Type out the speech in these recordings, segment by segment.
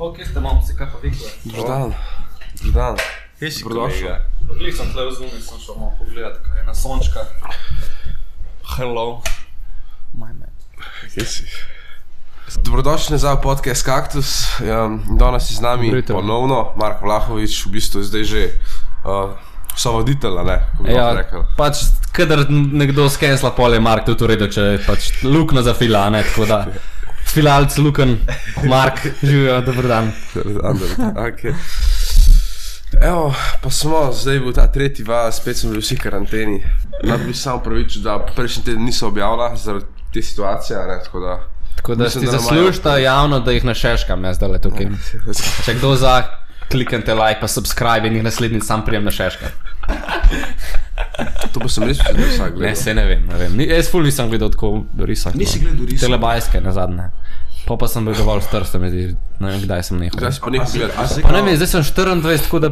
Ok, ste momci, kaj pa vikle? Dobar dan. Kje si Dobrodošel. kolega? Glih sem tle vzumil, sem šel malo pogledat, kaj je na sončka. Hello. My man. Kje si? Dobrodošli nazaj v podcast Kaktus. Danes je z nami ponovno Mark Vlahovič, v bistvu je zdaj že sovoditelj, ne? Kako bi lahko rekel. Pač, kadar nekdo skensla pol je Mark tudi v redu, če je pač lukno za fila, ne, tako da. Filalc, Lukan, Mark, živijo, dober dan. Okay. Evo, pa smo, zdaj bil ta tretji val, spet smo bili vsi v karanteni. Bi samo pravičil, da prejšnji teden niso objavila zaradi te situacije, ne, tako da si zaslužita javno, da jih našeškam, jaz zdaj le tukaj. Če kdo za, kliknite like pa subscribe in jih naslednjič sam prijem našeškam. To pa sem res vsak gledal. Ne, se ne vem. Jaz ful nisem gledal tako risank. Nisi gledal risank? Telebajske nazadnje. Pa sem bil dovolj star, se mi zdi, ne vem kdaj sem nehal. Zdaj si pa nekaj gledal. Pa ne vem, zdaj sem 24, tako da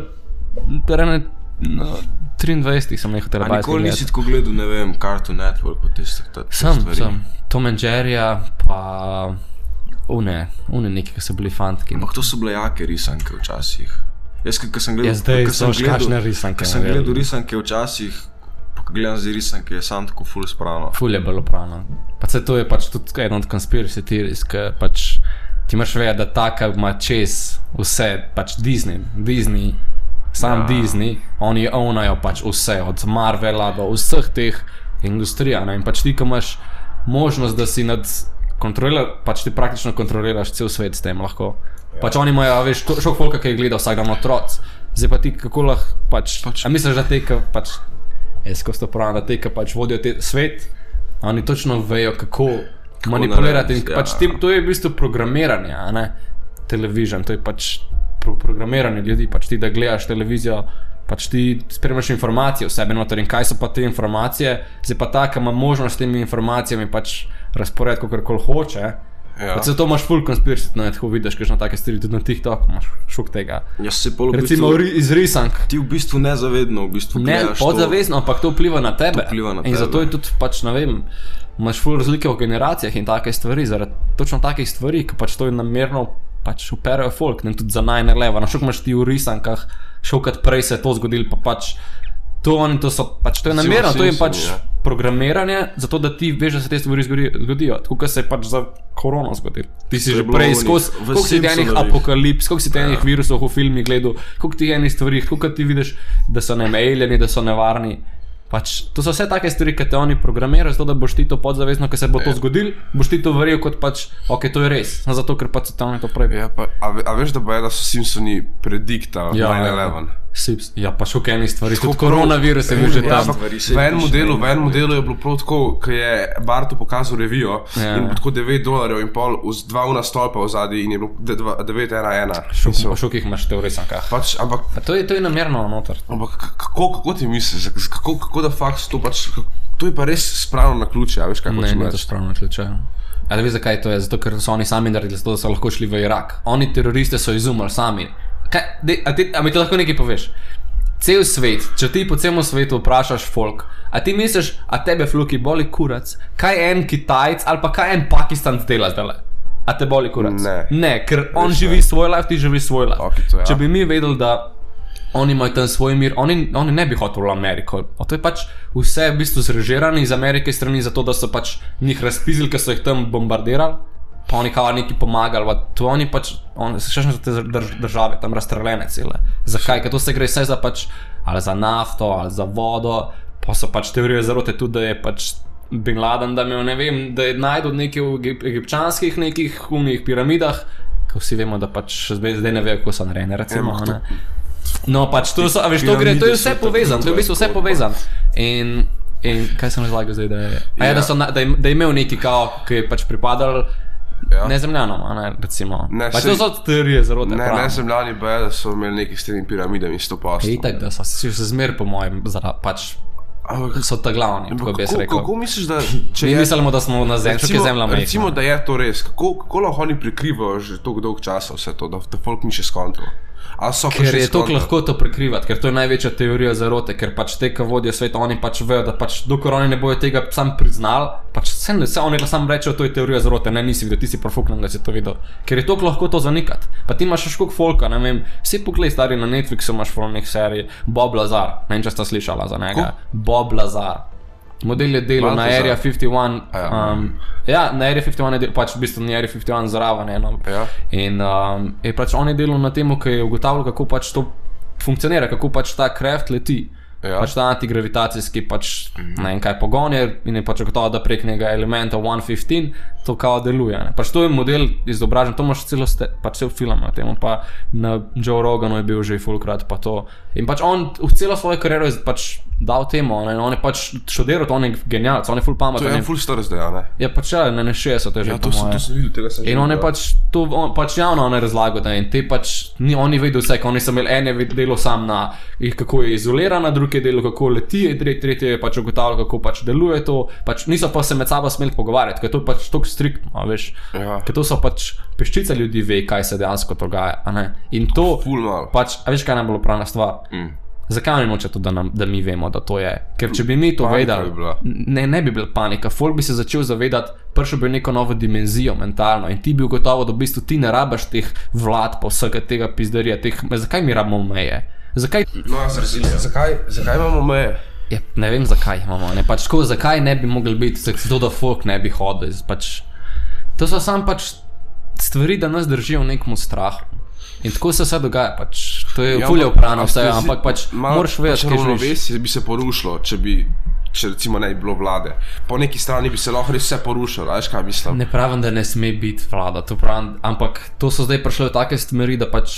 23 sem nehal telebajske gledati. Nikoli nisi tako gledal, ne vem, Cartoon Network pa tistih stvari? Sem. Tom and Jerryja, pa une neki, ki so bili fantki. Ampak to so bile jake risanke včasih. Jaz, ko sem gledal, zdaj so škačne risanke. Ko sem gledal risanke včasih, pa ko gledam zdaj risanke, je sam tako ful spravno. Ful je bilo pravno. Pa se to je pač tudi eno od conspiracy theories, ki pač ti imaš vedeti, da taka ima čez vse, pač Disney, Disney, oni ownajo pač vse, od Marvela do vseh teh industrija, ne, in pač ti, ko imaš možnost, da si pač ti praktično kontroliraš cel svet s tem lahko. Pač oni imajo, veš, šok folka, ki jih gleda vsak dan otroc. Zdaj pa ti, kako lahko pač a misliš, da te, ki pač skozi to pravim, da te, ki pač vodijo te svet, oni točno vejo, kako manipulirati in pač to je v bistvu programiranje, a ne, television, to je pač programiranje ljudi, pač ti, da gledaš televizijo, pač ti spremljaš informacije o sebi noter in kaj so pa te informacije, zdaj pa ta, ki ima možnost s temi informacijami pač razporediti, kakorkoli hoče. Ja. Pa se to imaš full conspiracy, no, tako vidiš, kakšno take stvari, tudi na TikToku imaš šok tega. Recimo iz risank. Ti v bistvu nezavedno gledaš to. Ne, podzavestno, ampak to vpliva na tebe. In zato je tudi pač, ne vem, imaš full razlike v generacijah in take stvari, zaradi točno takih stvari, ki pač to je namerno pač uperajo folk, ne tudi za 9/11. Šok imaš ti v risankah, šokrat prej se je to zgodilo, pa pač to je namerno, to je pač programiranje, zato da ti veš, da se te stvari zgodijo, tako kot se je pač za korono zgodilo. Ti si že prej skozi, koliko si ti enih apokalips, koliko si ti enih virusov v filmih gledal, koliko ti enih stvari, koliko ti vidiš, da so alieni, da so nevarni. Pač, to so vse take stvari, ki te oni programirajo, zato da boš ti to podzavestno, ko se bo to zgodilo, boš ti to verjel kot pač, ok, to je res, zato ker pač se to oni to prej. A veš, da bo da so Simpsoni prediktali 9/11? Ja, pa šok enih stvari, tudi koronavirus je bil že tam. V enem modelu je bilo prav tako, ko je Bartu pokazal revijo in bo tako $9.5 z 2 stolpa v zadnji in je bilo 9/11. Šok jih imaš te v risankah. Ampak to je namerno noter. Ampak kako ti misliš, kako da fakt to pač, to je pa res spravno na ključe, a veš kaj hočem reči? Ne, to spravno na ključe. Ali veš zakaj to je? Zato ker so oni sami naredili, zato da so lahko šli v Irak. Oni teroriste so izumili sami. A mi to lahko nekaj poveš? Cel svet, če ti po celem svetu vprašaš folk, a ti misliš, a tebe fluki boli kurac, kaj en Kitajc ali pa kaj en Pakistanc dela zdaj? A te boli kurac? Ne, ker on živi svoj life, ti živi svoj life. Okay, če bi mi vedeli, da oni imajo tam svoj mir, oni ne bi hoteli v Ameriko. To je pač vse v bistvu zrežirani iz Amerike strani, zato da so pač njih razpizili, ker so jih tam bombardirali, pa oni kao neki pomagali, to oni pač, še so te države tam razstreljene cele. Zakaj? Ker to se gre vse za pač, ali za nafto, ali za vodo, pa so pač teorije zarote tudi, da je pač Bin Laden, da imel, ne vem, da je najdel nekaj v egipčanskih nekih umnih piramidah, ko vsi vemo, da pač zdaj ne vejo, kako so narejene, recimo, ne. No, pač to so, a veš, to je vse povezano, to je v bistvu vse povezano. In kaj sem razlagal zdaj, da je imel neki kao, ki je pač pripadal nezemljanom, a ne, recimo. Pač to so teorije zarote. Ne, nezemljani pa je, da so imeli neki s temi piramidami 100%. Itak, da so se zmer po mojem, pač so ta glavni, tako bi jaz rekel. Kako misliš, da mi mislimo, da smo na zemlji, čak je zemlja mejna. Recimo, da je to res, kako lahko oni prikrivajo že toliko dolg časa vse to, da folk ni še skontrol? Ker je toliko lahko to prekrivati, ker to je največja teorija zarote, ker pač te, ki vodijo svet, oni pač vejo, da pač dokler oni ne bojo tega sam priznali, pač se oni samo rečejo, to je teorija zarote, ne, nisi videl, ti si profuknan, da si to videl, ker je to lahko to zanikati. Pa ti imaš še koliko folka, ne vem, vsi poglej stari na Netflixu imaš folnih serij, Bob Lazar, ne vem, če sta slišala za njega, Bob Lazar. Model je delal na Area 51, na Area 51 je delal, pač v bistvu na Area 51 zraven, in je pač on je delal na temu, ki je ugotavljal, kako pač to funkcionira, kako pač ta craft leti. Pač ta antigravitacijski pač ne vem kaj pogon je in je pač gotovo, da prek njega elementa 115 to kao deluje. Ne. Pač to je model izobražen, to imaš pač cel film na temu, pa na Joe Roganu je bil že fulkrat pa to. In pač on v celo svojo kariero je pač dal temu, ne, on je pač študiral, on je genialc, on je ful pameten. To je ful star zdaj, ne? Ja, pač ne 60 je že po moje. To sem videl, tega sem že. In on je pač, to pač javno on je razlagal, ne, in te pač, on je vedel vse, oni so imeli, en je delal sam na, kako je izolirana, drugi je delal, kako leti, tretji je pač ugotavljal, kako pač deluje to, pač niso pa se med sabo smeli pogovarjati, ker je to pač toliko striktno, veš, ker to so pač peščica ljudi ve, kaj se dejansko dogaja, a ne, in to, pač, a veš kaj najbolj pravna stvar? Zakaj ne noče to, da mi vemo, da to je? Ker če bi mi to vedeli, ne bi bila panika, folk bi se začel zavedati, prišel bi neko novo dimenzijo mentalno in ti bi ugotovil, da v bistvu ti ne rabaš teh vlad pa vsega tega pizdarija, zakaj mi rabimo meje? Zakaj? No, zakaj imamo meje? Ja, ne vem zakaj imamo, ne, pač tako, zakaj ne bi mogli biti, zato da folk ne bi hodil, pač, to so sam pač stvari, da nas držijo v nekom strahu. In tako se vse dogaja, pač, to je fulje upravno vse, ampak pač moraš vedeti, kaj želiš. Ravnovesje bi se porušilo, če recimo ne bi bilo vlade. Po neki strani bi se lahko res vse porušilo, veš kaj mislim? Ne pravim, da ne sme biti vlada, to pravim, ampak to so zdaj prišle v take smeri, da pač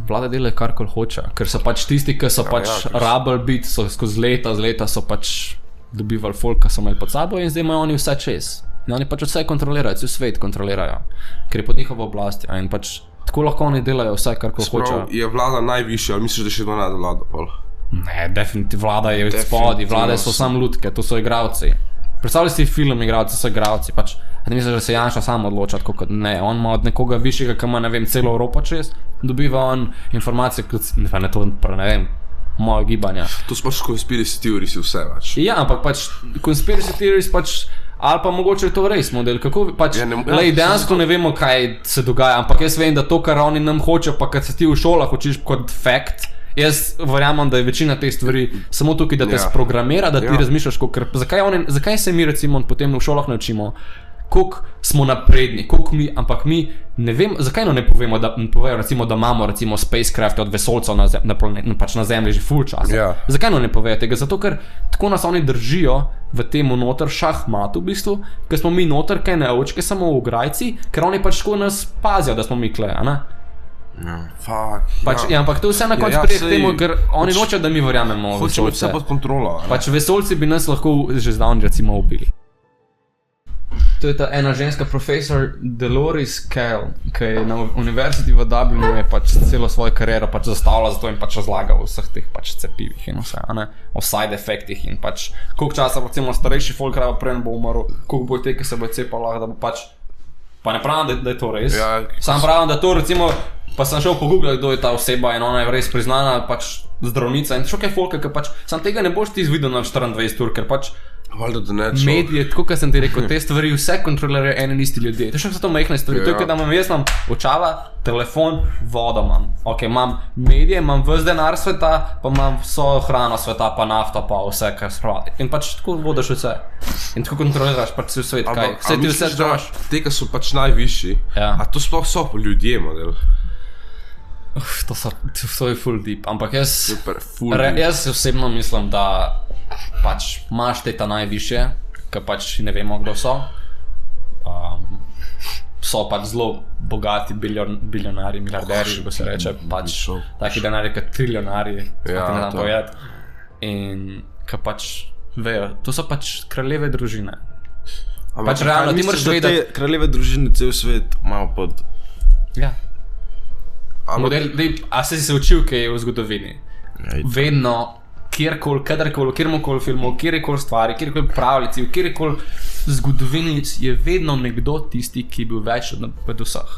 vlada delajo karkoli hoče, ker so pač tisti, ki so pač rabili biti, so skozi leta so pač dobivali folk, ki so imeli pod sabo in zdaj imajo oni vse čez. In oni pač vse kontrolirajo, cel svet kontrolirajo, ker je pod njihovo oblastjo in pač tako lahko oni delajo vse, kar hočejo. Je vlada najvišja, ali misliš, da še do najde vlada? Ne, definitivno, vlada je spodaj, vlade so samo lutke, to so igravci. Predstavljaj si film, igravci so igravci, pač, ne misliš, da se Janša sam odloča, tako kot ne, on ima od nekoga višjega, ki ima, ne vem, celo Evropo čez, dobiva on informacije, ne vem, moje gibanja. To so pač conspiracy theories vse, pač. Ja, ampak pač, conspiracy theories pač, ali pa mogoče je to res model, kako pač, dejansko ne vemo, kaj se dogaja, ampak jaz vem, da to, kar oni nam hočejo, pa kad se ti v šolah učiš kot fact, jaz verjamem, da je večina teh stvari samo tukaj, da te sprogramira, da ti razmišljaš, zakaj se mi recimo potem v šolah naučimo, koliko smo napredni, ampak mi ne vem, zakaj ne povemo, da povejo recimo, da imamo recimo spacecraft od vesoljcev pač na Zemlji že full časa. Zakaj ne povejo tega? Zato, ker tako nas oni držijo v temu noter šahmatu v bistvu, ker smo mi noter, kaj ne očke, samo v grajci, ker oni pač tako nas pazijo, da smo mi kle, a ne? Ampak to vse na koncu prije k temu, ker oni nočejo, da mi verjamemo v vesoljce. Hočemo vse pod kontrolo. Pač vesoljci bi nas lahko že zdavni recimo ubili. To je ta ena ženska profesor Dolores Kell, ki je na univerziti v Dublinu je pač celo svojo kariero pač zastavila zato in pač razlaga o vseh teh pač cepivih in vse, a ne, o side efektih in pač koliko časa recimo starejši folk raba prej bo umrl, koliko bo te, ki se bo cepal lahko, da bo pač, pa ne pravim, da je to res, sam pravim, da to recimo, pa sem šel pogooglati, kdo je ta oseba in ona je res priznana pač zdravnica in šo kaj folka, ker pač sam tega ne boš ti izvidel na 24 ur, ker pač medije, tako kot sem ti rekel, te stvari vse kontrolirajo eni in isti ljudje. To še so to majhne stvari. To je, da jaz imam očala, telefon, vodo imam. Ok, imam medije, imam ves denar sveta, pa imam vso hrano sveta, pa nafto, pa vse, kar spravi. In pač tako vodaš vse. In tako kontroliraš pač cel svet, kaj. Vse ti vse daš. Tega so pač najvišji. A to sploh so ljudje, model. To je full deep, ampak jaz osebno mislim, da pač imaš te ta najvišje, ki pač ne vemo, kdo so. So pač zelo bogati bilionari, miliarderji, ko se reče, pač taki denarji, kot trilionarji, ne znam povedati. In ki pač vejo, to so pač kraljeve družine. Pač realno, ti moraš vedeti, te kraljeve družine cel svet malo pod... Ja. A si se učil, kaj je v zgodovini? Vedno, kjerkoli, kadarkoli, kjermokoli filmov, kjerkoli stvari, kjerkoli pravljici, v kjerkoli zgodovini je vedno nekdo tisti, ki je bil več od vseh.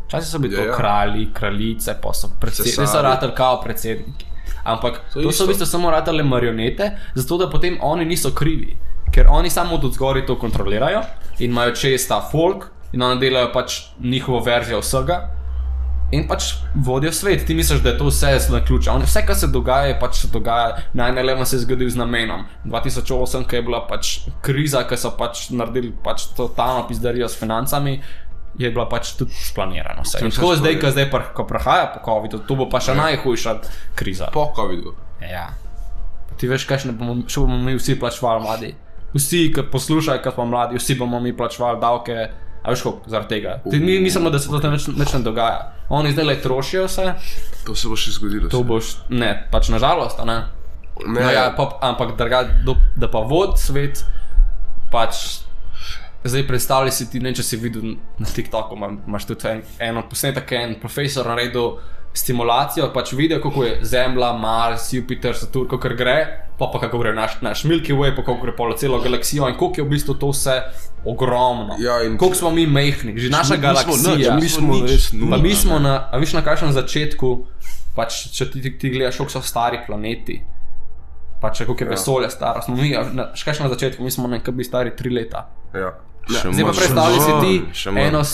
Včasih so bili to kralji, kraljice, pa so predsedniki, so ratali kao predsedniki. Ampak to so v bistvu samo ratale marionete, zato da potem oni niso krivi. ker oni samo od zgori to kontrolirajo in imajo čez ta folk in oni delajo pač njihovo verzijo vsega in pač vodijo svet. Ti misliš, da je to vse na ključa. Vse, kar se dogaja, je pač se dogaja. 9/11 se je zgodil z namenom. 2008, ko je bila pač kriza, ko so pač naredili pač totalno pizdarijo s financami, je bila pač tudi splanirano vse. In tako zdaj, ko prihaja po COVID-u, to bo pa še najhujša kriza. Po COVID-u. Ja. Ti veš, kaj še bomo mi vsi plačevali mladi. Vsi, ki poslušajo, kad smo mladi, vsi bomo mi plačevali davke. A veš koliko, zaradi tega. Mi mislimo, da se to nič ne dogaja. Oni zdaj le trošijo vse. To se bo še zgodilo. To boš, ne, pač nažalost, ne? Ne. No ja, ampak da pa vod svet, pač zdaj predstavljaj si ti, ne, če si videl na TikToku, imaš tudi eno posnetek, en profesor naredil stimulacijo, pač video, kako je Zemlja, Mars, Jupiter, Saturn, kakor gre, pa kako gre naš Milky Way, pa kako gre polo celo galaksijo in koliko je v bistvu to vse ogromno. Ja, in koliko smo mi mehni, že naša galaksija. Mi smo res nula. Pa mi smo na, a viš na kakšnem začetku, pač če ti gledaš, koliko so stari planeti, pač koliko je vesolje staro, smo mi, kakšnem začetku, mi smo nekaj bi stari 3 leta. Ja. Zdaj pa predstavljaj si ti eno,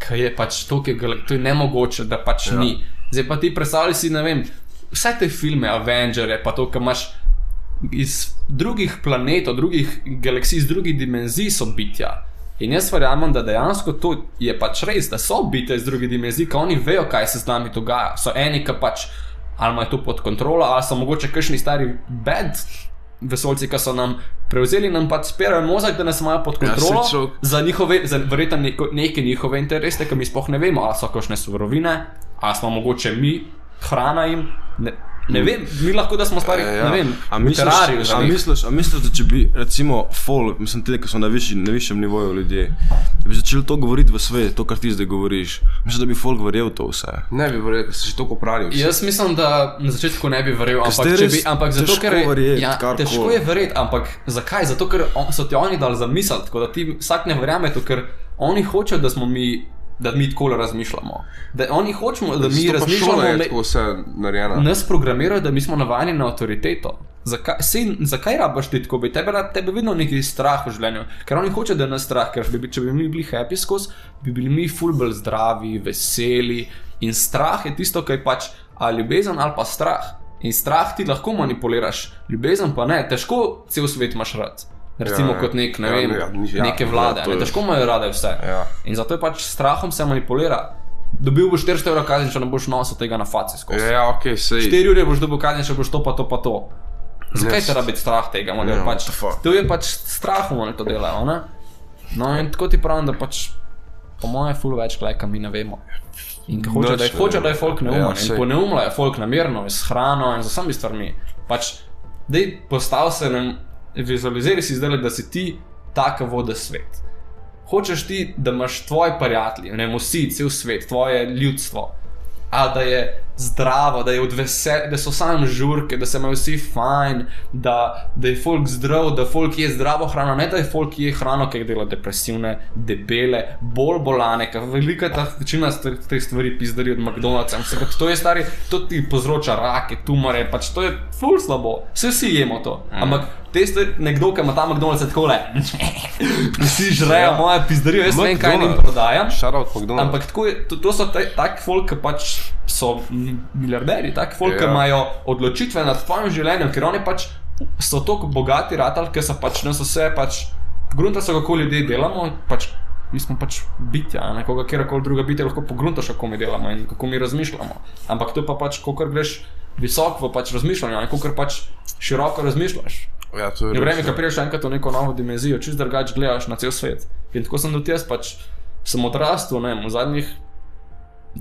kaj je pač to je nemogoče, da pač ni. Zdaj pa ti predstavljaj si, ne vem, vse te filme, Avengerje, pa to, ko imaš iz drugih planetov, drugih galaksij, iz drugih dimenzij so bitja. In jaz verjamem, da dejansko to je pač res, da so bitja iz drugih dimenzij, ko oni vejo, kaj se z nami dogaja. So eni, ki pač ali imajo to pod kontrolo, ali so mogoče kakšni stari bad vesoljci, ki so nam prevzeli, nam pač spirajo mozak, da nas imajo pod kontrolo, za verjetno neke njihove interese, ki mi sploh ne vemo, ali so kakšne surovine, ali smo mogoče mi hrana jim, ne vem, mi lahko, da smo stari, ne vem, literarji. A misliš, da če bi, recimo, folk, mislim, tudi, ki so na višjem nivoju ljudje, da bi začeli to govoriti v svet, to, kar ti zdaj govoriš, misliš, da bi folk verjel to vse? Ne bi verjel, ker se že toliko pravi vsi. Jaz mislim, da na začetku ne bi verjel, ampak zato, ker težko je verjeti, ampak zakaj? Zato, ker so ti oni dali zamisliti, tako da ti vsak ne verjame to, ker oni hočejo, da smo mi tako razmišljamo. Da oni hočemo, da mi razmišljamo, nas programirajo, da mi smo navajeni na avtoriteto. Zakaj rabaš ti tako biti? Tebe vedno nekaj strah v življenju, ker oni hočejo, da nas strah, ker če bi mi bili happy skozi, bi bili mi ful bolj zdravi, veseli in strah je tisto, kaj pač ali ljubezen ali pa strah. In strah ti lahko manipuliraš, ljubezen pa ne, težko cel svet imaš rad. Recimo kot nek, ne vem, neke vlade, težko imajo rade vse. In zato je pač strahom se manipulira. Dobil boš 400 € kazni, če ne boš nosil tega na faci skozi. Ja, okej, sej. 4 ure boš dobil kazni, če boš to pa to pa to. Zakaj te rabi strah tega? To je pač strahom oni to delajo, ne? No in tako ti pravim, da pač po moje ful več kleka mi ne vemo. In hoče, da je folk neumen. In po neumla je folk namerno, s hrano in z vsemi stvarmi. Pač, dej postav se nam vizualiziraj si zdaj, da si ti taka vode svet. Hočeš ti, da imaš tvoji prijatelji, ne vem, vsi, cel svet, tvoje ljudstvo, a da je zdravo, da je od veselja, da so sami žurke, da se imajo vsi fajn, da je folk zdrav, da folk je zdravo hrano, ne da je folk je hrano, ki dela depresivne, debele, bolj bolane, ker velika ta večina teh stvari pizdari od McDonald'sa. To je stari, to ti povzroča rake, tumore, pač to je ful slabo. Vsi jemo to, ampak te stvari, nekdo, ki ima ta McDonald'sa takole, vsi žrejo moje pizdarijo, jaz vem, kaj njim prodajam, ampak tako je, to so tak folk, ki pač so milijarderji, taki folk, ki imajo odločitve nad tvojim življenjem, ker oni pač so toliko bogati ratali, ker so pač nas vse pač pogrunta so, kako ljudje delamo, pač mi smo pač bitja, nekoga kjerkoli druga bitja lahko pogruntaš, kako mi delamo in kako mi razmišljamo, ampak to je pa pač, kakor greš visoko v pač razmišljanje, kakor pač široko razmišljaš. Ja, to je in vreme, ko priješ enkrat v neko novo dimenzijo, čist drugač gledaš na cel svet. In tako sem tudi jaz pač, sem odrastel, ne vem, v zadnjih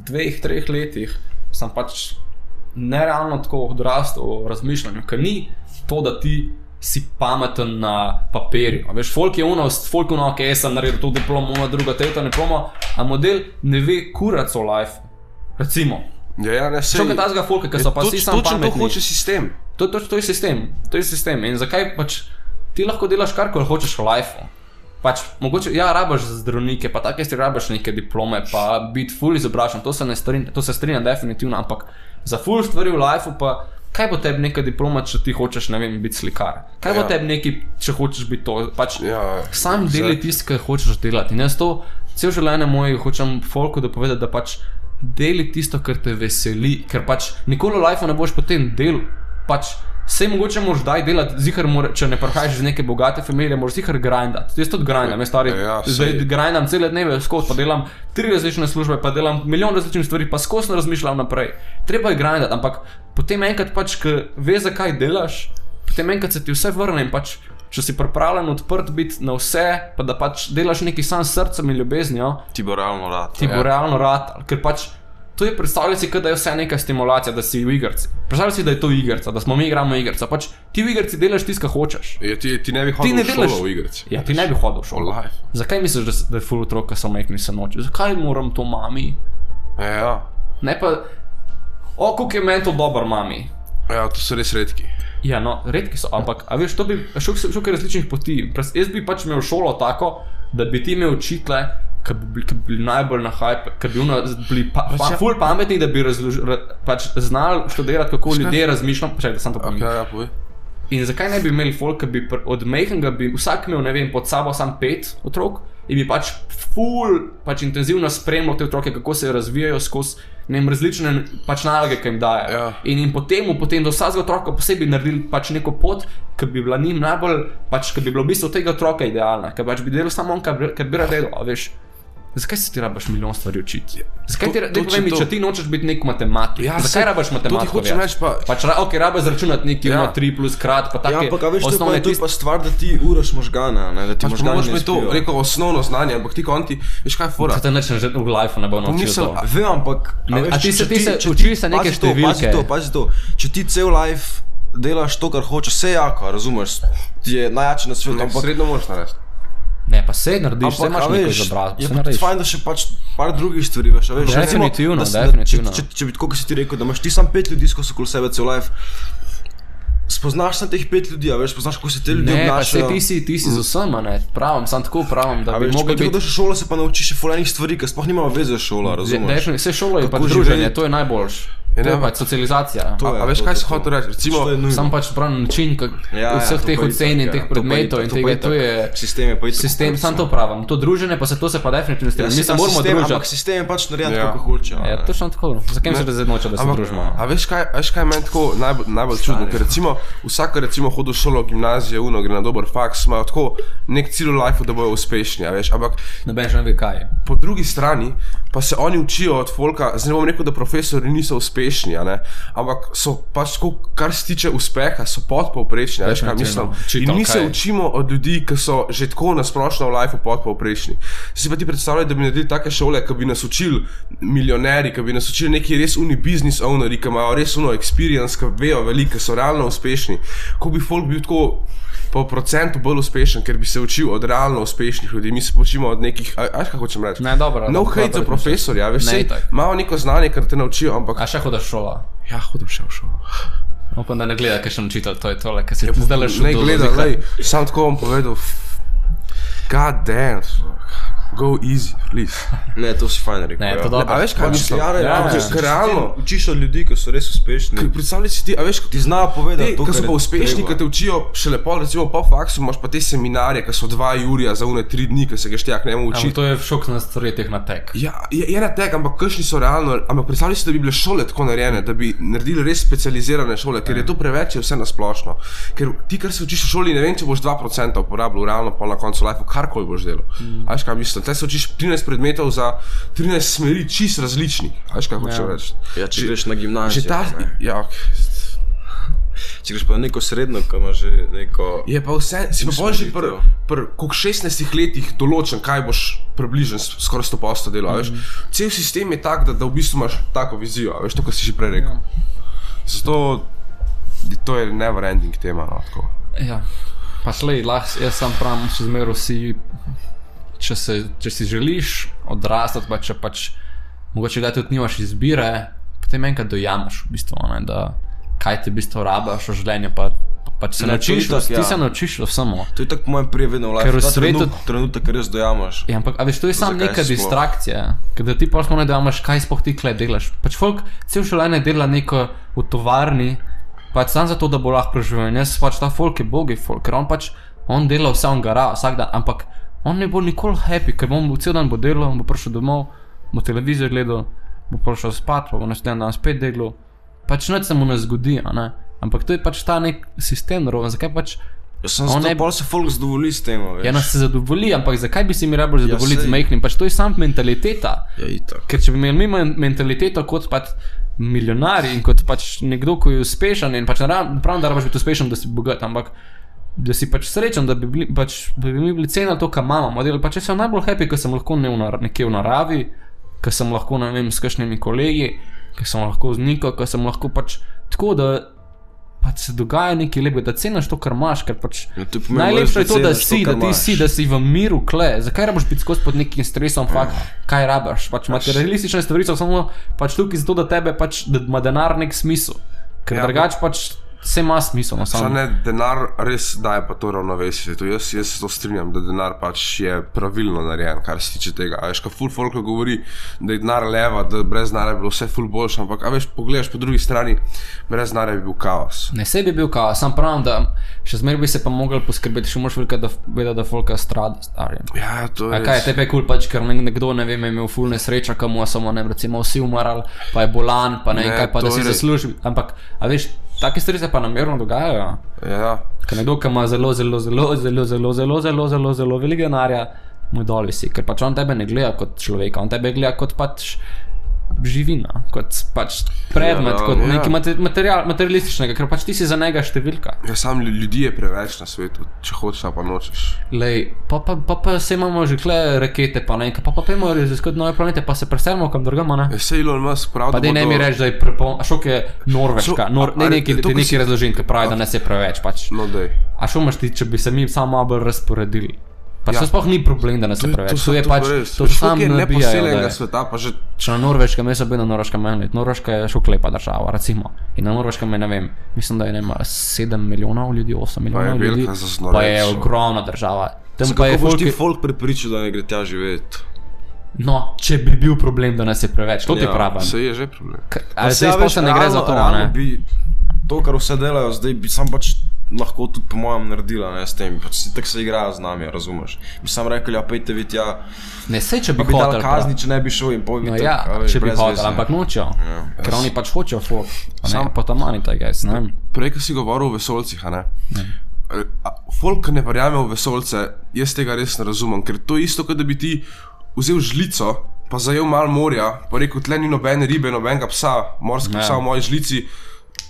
2-3 letih sem pač nerealno tako odrastel v razmišljanju, ker ni to, da ti si pameten na papirju. Veš, folk je ok, jaz sem naredil to diplomo, druga, tretja diplomo, a model ne ve kurac o life. Recimo. Ja, ne, sej. Što je tazga folka, ki so pa vsi sam pametni. To hoče sistem. To je sistem. In zakaj pač ti lahko delaš karkoli hočeš v lifeu. Pač, mogoče, ja, rabaš zdravnike, pa take si rabaš neke diplome, pa biti ful izobražen, to se strinjam definitivno, ampak za ful stvari v lifeu pa kaj bo tebi neka diploma, če ti hočeš, ne vem, biti slikar? Kaj bo tebi neki, če hočeš biti to? Pač sam deli tisto, kar hočeš delati. In jaz to cel življenje moje hočem folku da povedati, da pač deli tisto, kar te veseli, ker pač nikoli v lifeu ne boš potem del, pač sej mogoče moraš daj delati, zihar če ne prihajaš iz neke bogate familije, moraš zihar grindati. Jaz tudi grindam, zdaj grindam cele dneve skozi, pa delam 3 različne službe, pa delam milijon različnih stvari, pa skozi razmišljam naprej. Treba je grindati, ampak potem enkrat pač, ko veš, zakaj delaš, potem enkrat se ti vse vrne in pač, če si pripravljen odprt biti na vse, pa da pač delaš nekaj sam s srcem in ljubeznijo, ti bo realno rad, ker pač to je predstavljati si, da je vse neka stimulacija, da si v igrci. Predstavljati si, da je to igrca, da smo mi igramo igrca. Pač ti v igrci delaš tisto, kar hočeš. Ti ne bi hodil v šolo v igrci. Ja, ti ne bi hodil v šolo. Zakaj misliš, da je ful otrok, ki so majhni se noči? Zakaj moram to mami? Ja. Ne pa, koliko je meni to dober mami. Ja, to so res redki. Ja, no, redki so, ampak, a veš, to bi šel kaj različnih poti. Jaz bi pač imel šolo tako, da bi ti imel učitele, ki bi bili najbolj na hype, ki bi bili ful pametni, da bi pač znali študirati, kako ljudje razmišljam. Čakaj, da sem to pomenil. Ja, povej. In zakaj ne bi imeli folk, ki bi od majhnega bi vsak imel, ne vem, pod sabo sam 5 otrok in bi pač ful, pač intenzivno spremljal te otroke, kako se razvijajo skozi, ne vem, različne pač naloge, ki jim dajo. Ja. In potem do vsakega otroka posebej naredili pač neko pot, ki bi bila njim najbolj, pač, ki bi bilo v bistvu tega otroka idealna, ki pač bi delal samo on, kar bi rad delal, veš. Zakaj se ti rabaš milijon stvari učiti? Zakaj povej mi, če ti nočeš biti nek matematik? Zakaj rabaš matematiko? To ti hočem reči pa... Pač rabaš zračunati neki 3 plus krat, pa take osnovne... To je pa stvar, da ti uraš možgana, da ti možgani ne spijo. To rekel osnovno znanje, ampak ti konti, veš kaj je fora? To te neče že v lifeu ne bo naučil to. Vem, ampak... A ti se učili se neke številke? Pazi to, če ti cel life delaš to, kar hočeš, vse jako, razumeš, ti je najjači na svetu, ampak... Sredno moraš narediti. Ne, pa se narediš, se imaš neko izobrazbo. Je pa fajn, da še pač par drugih stvari veš. Definitivno. Če bi tako, kot si ti rekel, da imaš ti sam 5 ljudi skozi okoli sebe cel life, spoznaš sam teh 5 ljudi, veš, spoznaš, kako se te ljudi obnašajo. Ne, pa ti si z vsema, ne, sam tako pravim, da bi mogel biti... Če daš v šolo, se pa naučiš še ful enih stvari, ki sploh nima veze s šola, razumeš? Vse šolo je pač druženje, to je najboljš. To je pač socializacija. A veš, kaj se hotel reči? Recimo, sam pač pravi način vseh teh ocen in teh predmetov in tega, to je sistem, sam to pravim. To druženje, pa se pa definitivno strinjam. Mi se moramo družiti. Ampak sistem je pač narejen tako, kako hoče. Ja, točno tako. Zakaj se razrednoča, da se družimo? A veš, kaj je meni tako najbolj čudno? Ker recimo, vsak hodi v šolo, gimnazijo, gre na dober faks, imajo tako nek cilj v lifeu, da bojo uspešni, a veš, ampak... Noben še ne ve kaj je. Po drugi strani pa se oni učijo od folka, zdaj ne bom rekel, da profesori niso uspešni, ampak so pač, kar se tiče uspeha, so podpovprečni, veš kaj mislim. In mi se učimo od ljudi, ki so že tako nasplošno v lifeu podpovprečni. Si pa ti predstavljaj, da bi naredili take šole, ki bi nas učili milioneri, ki bi nas učili neki res business owneri, ki imajo res experience, ki vejo veliko, ki so realno uspešni. Ko bi folk bil tako po procentu bolj uspešen, ker bi se učil od realno uspešnih ljudi. Mi se učimo od nekih, veš kaj hočem reči? Ne, dobro. No hate za profesorja, veš, imajo neko znanje, kar te naučijo, ampak... A še hodaš v šolo? Ja, hodim še v šolo. Upam, da ne gleda, kaj še učitelj, to je tole, kaj si ti zdaj leš v Ne gleda, sam tako bom povedal, god damn, go easy, please. Ne, to si fajn rekel. Ne, to dobro. A veš kaj mislim? Ker realno učiš od ljudi, ki so res uspešni. Predstavljaj si ti, a veš, ti znajo povedati to, kar so pa uspešni, ki te učijo šele pol, recimo po faksu, imaš pa te seminarje, ki so 2 jurja za 3 dni, ki se ga štejak ne učiti. Ampak to je šok na stvari teh na tek. Ja, je na tek, ampak kakšni so realno, ampak predstavljaj si, da bi bile šole tako narejene, da bi naredili res specializirane šole, ker je to preveč, je vse nasplošno. Ker ti, kar se učiš v šoli, ne vem, če boš 2% uporabljal realno pol na koncu lifeu, karkoli boš delal. A veš kaj mislim? Tle se učiš 13 predmetov za 13 smeri čist različnih. A veš kaj hočem reči? Ja, če greš na gimnazijo. Če greš pa na neko srednjo, ki ima že neko... Je pa vse, si pa bolj že pri 16 letih določen, kaj boš približen skoraj 100% delal, veš? Cel sistem je tak, da v bistvu imaš tako vizijo, veš, to, kar si že prej rekel. Zato to je never ending tema, no, tako. Ja, pa slej, jaz sam pravim, še zmeru si... Če si želiš odrastati, pa če pač mogoče da tudi nimaš izbire, potem enkrat dojamaš v bistvu, da kaj ti v bistvu rabaš v življenju, pač se naučiš, ti se naučiš vsemu. To je tako po mojem prije vedno v life, trenutek, ker res dojamaš. Ja, ampak, a veš, to je samo neka distrakcija, ker da ti pa ne dojamaš, kaj sploh ti kle delaš. Pač folk cel življenje dela neko v tovarni, pač sam zato, da bo lahko preživel. In jaz pač ta folk je bogi folk, ker on dela vse, on gara vsak dan, ampak on ne bo nikoli happy, ker cel dan bo delal, on bo prišel domov, bo televizijo gledal, bo prišel spat, pa bo naslednji dan spet delal. Pač nič se mu ne zgodi, ne? Ampak to je pač ta nek sistem naroben, zakaj pač Pol se folk zadovolji s tem, veš. Ja, nas se zadovolji, ampak zakaj bi si mi rabili zadovoljiti z majhnim? Pač to je sam mentaliteta. Ja, itak. Ker če bi imeli mi mentaliteto kot pač milijonari in kot pač nekdo, ko je uspešen in pač pravim, da rabaš biti uspešen, da si bogat, ampak da si pač srečen, da bi mi bili cenili to, kar imamo. Model, pač jaz sem najbolj happy, ker sem lahko nekje v naravi, ker sem lahko, ne vem, s kakšnimi kolegi, ker sem lahko z Niko, ker sem lahko pač tako, da pač se dogaja nekaj lepo, da ceniš to, kar imaš, ker pač najlepše je to, da si v miru kle. Zakaj rabaš biti skozi pod nekim stresom, kaj rabaš? Pač materialistične stvari so samo pač tukaj zato, da tebe pač, da ima denar nek smisel. Ker drugače pač vse ima smisel. Denar res daje pa to ravnovesje. Jaz se to strinjam, da denar pač je pravilno narejen, kar se tiče tega. A veš, ka ful folk govori, da je denar leva, da brez denarja bi bilo vse ful boljše, ampak a veš, pogledaš po drugi strani, brez denarja bi bil kaos. Ne, sej bi bil kaos, sam pravim, da še zmeraj bi se pa mogli poskrbeti, še moraš vedeti, da folka strada starjem. Ja, to je. A kaj, tebe je cool pač, ker nekdo, ne vem, je imel ful nesreča, ka mu samo, ne, recimo vsi umarali, pa je bolan, pa ne, kaj, pa da si zasluži, ampak, a veš, take stvari se pa namerno dogajajo. Ja. Ker nekdo, ki ima zelo veliko denarja, mu dol visi, ker pač on tebe ne gleda kot človeka, on tebe gleda kot pač živina, kot pač predmet, kot neki materialističnega, ker pač ti si za njega številka. Ja, sam ljudi je preveč na svetu, če hočeš, pa nočeš. Lej, pa se imamo že kle rakete, pa nekaj, pa pojmo raziskati nove planete, pa se preselimo kam drugam, ne? Ja, se Elon Musk pravi, pa da ne mi reči, da je a šok je Norveška, ti neki razložim, ki pravi, da nas je preveč, pač. No, dej. A šo imaš ti, če bi se mi samo malo bolj razporedili? Pač to sploh ni problem, da nas je preveč. To je pač, to sam nabijajo, sveta, pa že... Če na Norveškem, jaz sem bil na Norveškem menit, Norveška je šok lepa država, recimo. In na Norveškem je, ne vem, mislim, da je 7 milijonov ljudi, 8 milijonov ljudi, pa je ogromna država. Kako boš ti folk prepričal, da ne gre tja živeti? No, če bi bil problem, da nas je preveč, to ti pravim. Se je že problem. Ali se izpošta ne gre za to, ne? To, kar vse delajo, zdaj bi sam pač lahko tudi po mojem naredila, ne, s tem, pač tako se igrajo z nami, razumeš. Bi sam rekel, ja, pejte vi tja. Ne, sej, če bi dal kazni, če ne bi šel in povedi no, ja, če bi hotel, ampak nočejo. Ja. Ker oni pač hočejo folk. Sam pa tam mani taj guys, ne? Prej, ko si govoril o vesoljcih, ne? Folk ne verjame v vesoljce, jaz tega res ne razumem, ker to je isto, kot da bi ti vzel žlico, pa zajel malo morja, pa rekel, tle ni nobene ribe, nobenega psa, morskega psa v moji žlici,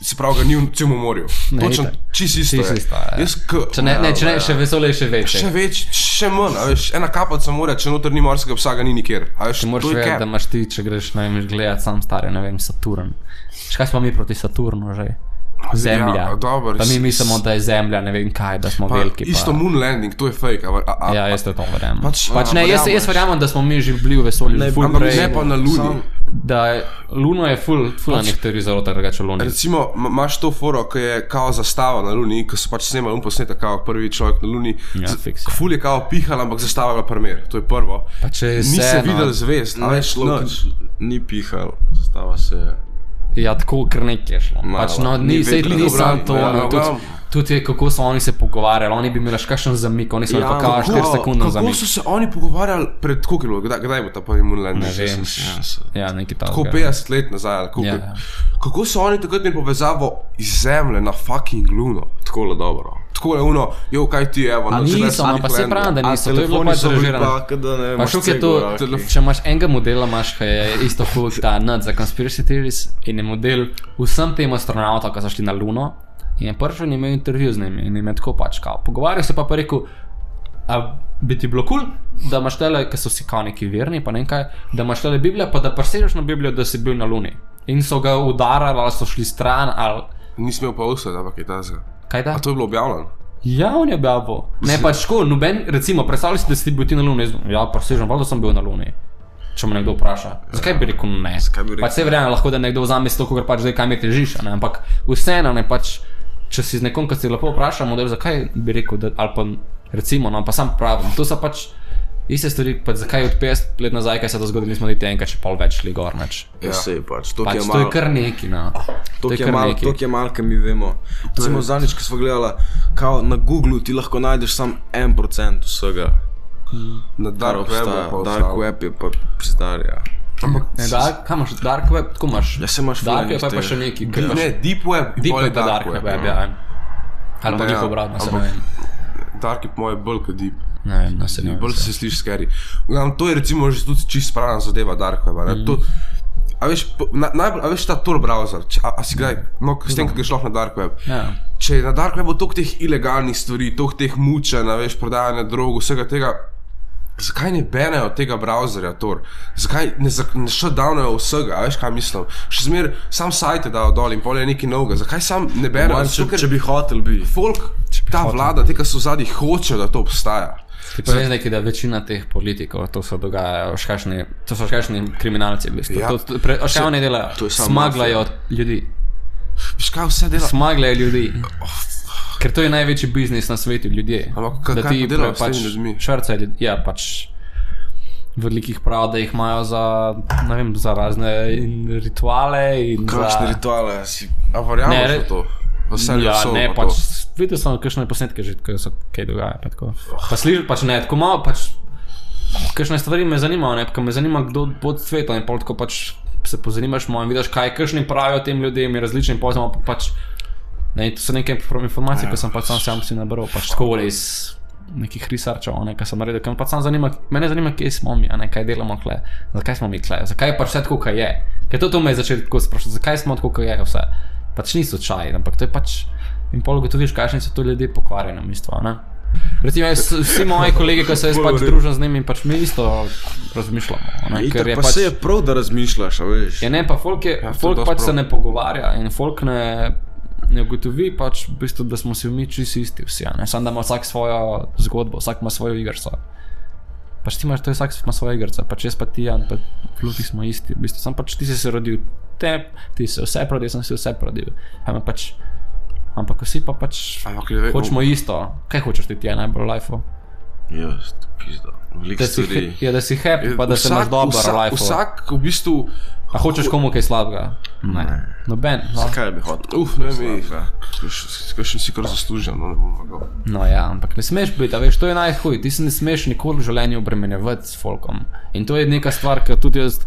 se pravi, ga ni v celom morju. Točno, čisto isto je. Če ne, še vesolje je še več. Še več, še manj, a veš, ena kapaca morja, če noter ni morskega psa, ga ni nikjer. Ti moraš vedeti, da imaš ti, če greš, ne vem, gledati sam stare, ne vem, Saturn. Kaj smo mi proti Saturnu že? Zemlja. Ja, dober, pa mi mislimo, da je Zemlja, ne vem kaj, da smo veliki. Isto moon landing, to je fake. Ja, jaz to verjamem. Pač ne, jaz verjamem, da smo mi že bili v vesolju. Ne pa na Luni. Da Luno je ful na nekateri zelo drugače Luni. Recimo, imaš to foro, ko je kao zastava na Luni, ko so pač snemali posnetek kao prvi človek na Luni. Ja, ful je kao pihal, ampak zastava je bila primer. To je prvo. Ni se videl zvezd. Ni pihal, zastava se je. Ja, tako kar nekaj je šlo. Pač no, ni sam to, tudi kako so oni se pogovarjali, oni bi imeli kakšen zamik, oni so imeli pa kao 4 sekunde zamik. Kako so se oni pogovarjali pred koliko je bilo, kdaj bo ta prvi moon landing? Ne vem, ja, nekaj tako. Tako 50 let nazaj, kako so oni takrat imeli povezavo iz Zemlje na fucking Luno? Takole dobro. Takole uno, jo, kaj ti je, a niso, pa se pravim, da niso, to je bilo pač režirano. Pa šok je to, če imaš enega modela, imaš, ki je isto ful ta nut za conspiracy theories in je model vsem tem astronautom, ki so šli na Luno in je prvi imel intervju z njimi in jim je tako pač kao. Pogovarjal se pa rekel, a bi ti bilo cool, da imaš tele, ki so si kao neki verni, pa nekaj, da imaš tele Biblijo, pa da presežeš na Biblijo, da si bil na Luni. In so ga udarali, ali so šli stran, ali... Nisem imel pa vse, ampak je tazga. Kaj da? A to je bilo objavljeno? Ja, on je objavil. Ne, pač ško, noben, recimo, predstavljaj si, da si bil ti na Luni. Ja, presežem, valjda sem bil na Luni. Če me nekdo vpraša. Zakaj bi rekel ne? Pač se verjamem, lahko da nekdo vzame s to, kogar pač zdaj kaj mi težiš, ne? Ampak vseeno, ne, pač, če si z nekom, ki si lepo vpraša, model, zakaj bi rekel, da, ali pa recimo, no, pa sam pravim, to so pač Iste stvari, pa zakaj od 50 let nazaj, kaj se to zgodilo, nismo niti enkrat še pol več šli gor, neč. Ja, sej pač, To je kar neki, no. To je malo, kar mi vemo. Recimo zadnjič, ko smo gledali, kao na Googlu ti lahko najdeš sam 1% vsega. Na Dark Webu Dark Web je pa pizdarja. Kaj imaš, Dark Web, tako imaš? Ja, se imaš Dark Web pa teh. še neki. Ne, Deep Web Deep Web pa Dark Web, ja. Ali pa njih obratno, se ne vem. Dark je po moje bolj kot Deep. Ne vem, se ne vem. Bolj se sliši scary. To je recimo že tudi čisto spravna zadeva Dark Weba. A veš ta Tor browser, a si kdaj, no s tem, kako je šlo na Dark Web. Če je na Dark Webu toliko teh ilegalnih stvari, toliko teh mučenj, veš, prodajanja drog, vsega tega, zakaj ne banejo tega browserja Tor? Zakaj ne shutdownejo vsega, a veš kaj mislim? Še zmer sam sajte dajo dol in pol je nekaj novega, zakaj sam ne banejo? Če bi hotel bi. Folk, ta vlada, te, ki so v zadnji, hočejo, da to obstaja. Ti pa veš nekaj, da večina teh politikov, to se dogaja, to so škašni kriminalci v bistvu. Kaj oni delajo? Smaglajo ljudi. Veš kaj vse dela? Smaglajo ljudi. Ker to je največji biznis na svetu, ljudje. Ampak kaj pa delajo s temi ljudmi? Švrcajo ljudi, ja, pač velikih prav, da jih imajo za, ne vem, za razne rituale in Kakšne rituale si? A verjameš v to? Ja, ne, pač videl sem kakšne posnetke že, ko se kaj dogaja, pa tako. Pa slišal, pač ne, tako malo, pač kakšne stvari me zanimajo, ne, me zanima, kdo pod svetom in pol tako pač se pozanimaš malo in vidiš, kaj kakšni pravijo tem ljudem in različnim poznom, pa pač, ne, to so neke informacije, ko sem pač sam si nabral, pač tako iz nekih researchov, ne, kaj sem naredil, ker me pač mene zanima, kje smo mi, a ne, kaj delamo kle, zakaj smo mi kle, zakaj je pač vse tako, kaj je, ker to me je začeti tako sprašati, zakaj smo tako, kaj je vse. Pač niso čaji, ampak to je pač in pol gotoviš, kakšni so to ljudje pokvarjeni v bistvu, ne? Recimo, vsi moji kolegi, ko se jaz pač družim z njimi, pač mi isto razmišljamo, ne? Itak pa se je prav, da razmišljaš, a veš. Ja ne, pa folk pač se ne pogovarja in folk ne ugotovi pač v bistvu, da smo si mi čisto isti vsi, ne? Samo da ima vsak svojo zgodbo, vsak ima svojo igrco. Pač ti imaš, to je vsak ima svojo igrco, pač jaz pa ti, Jan, pa fluti smo isti, v bistvu, sam pač ti si se rodil ti si vse prodil, sem si vse prodil. Ampak vsi pa pač hočemo isto. Kaj hočeš ti je najbolj life-o? Jaz, pizda. Veliko stvari. Ja, da si happy, pa da se imaš dobro life-o. Vsak v bistvu... A hočeš komu kaj slabega? Ne. Noben. Zakaj bi hotel? Ne vem, kakšen si kar zaslužen, no ne bom mogel. No ja, ampak ne smeš biti, a veš, to je najhuj. Ti se ne smeš nikoli v življenju obremenjevati s folkom. In to je neka stvar, ki tudi jaz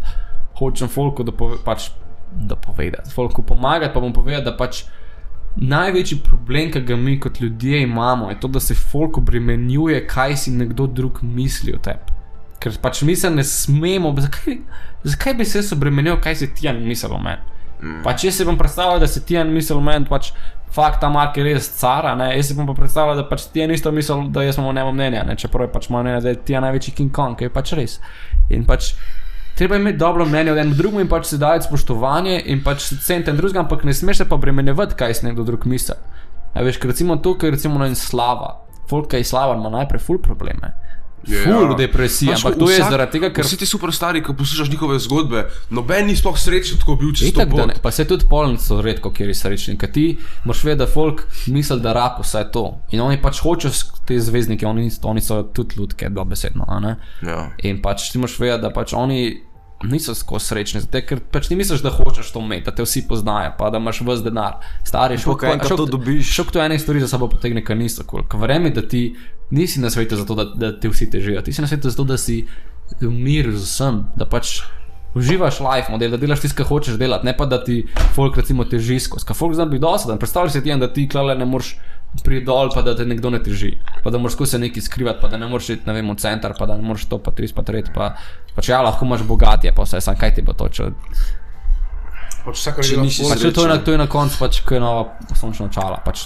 hočem folku dopovedati. Folku pomagati, pa bom povedal, da pač največji problem, ki ga mi kot ljudje imamo, je to, da se folk obremenjuje, kaj si nekdo drug misli o tebi. Ker pač mi se ne smemo, zakaj bi se jaz obremenil, kaj si Tijan mislil o meni? Pač jaz si bom predstavljal, da si Tijan mislil o meni, pač fakt ta Mark je res cara, ne, jaz si bom pa predstavljal, da pač Tijan isto mislil, da jaz imamo njemu mnenja, ne, čeprav je pač moja mnenja, da je Tijan največji King Kong, je pač res. In pač treba imeti dobro mnenje od enega drugega in pač se dajati spoštovanje in pač se ceniti en drugega, ampak ne smeš se pa obremenjevati, kaj si nekdo drug misli. A veš, ker recimo to, ker recimo Slava, folk, ki je Slava, ima najprej ful probleme. Ful depresija, ampak to je zaradi tega, ker... Vsi ti superstari, ko poslušaš njihove zgodbe, noben ni sploh srečen, tako bil čez to pot. Pa se tudi polni so redko, kjer je srečni, ker ti moraš vedeti, da folk misli, da rap vse to. In oni pač hočejo te zvezdnike, oni so tudi ljudke, dobesedno, a ne? Ja. In pač ti moraš vedeti, da pač oni niso tako srečni, zato ker pač ti misliš, da hočeš to imeti, da te vsi poznajo, pa da imaš ves denar. Stari, šok to ene stvari za sabo potegne, kar niso cool. Verjemi, da ti nisi na svetu zato, da te vsi težijo. Ti si na svetu zato, da si v miru z vsem, da pač uživaš life model, da delaš tisto, kar hočeš delati, ne pa da ti folk recimo teži skozi. Ker folk znam biti dosaden, predstavljaj se ti, da ti klale ne moreš priti dol, pa da te nekdo ne teži, pa da moraš se nekaj skrivati, pa da ne moreš iti, ne vem, v center, pa da ne moreš to, pa tris, pa tret, pa če ja, lahko imaš bogatje, pa vse, sam kaj ti bo to, če to je na koncu, pač, ko je nova sončna očala, pač,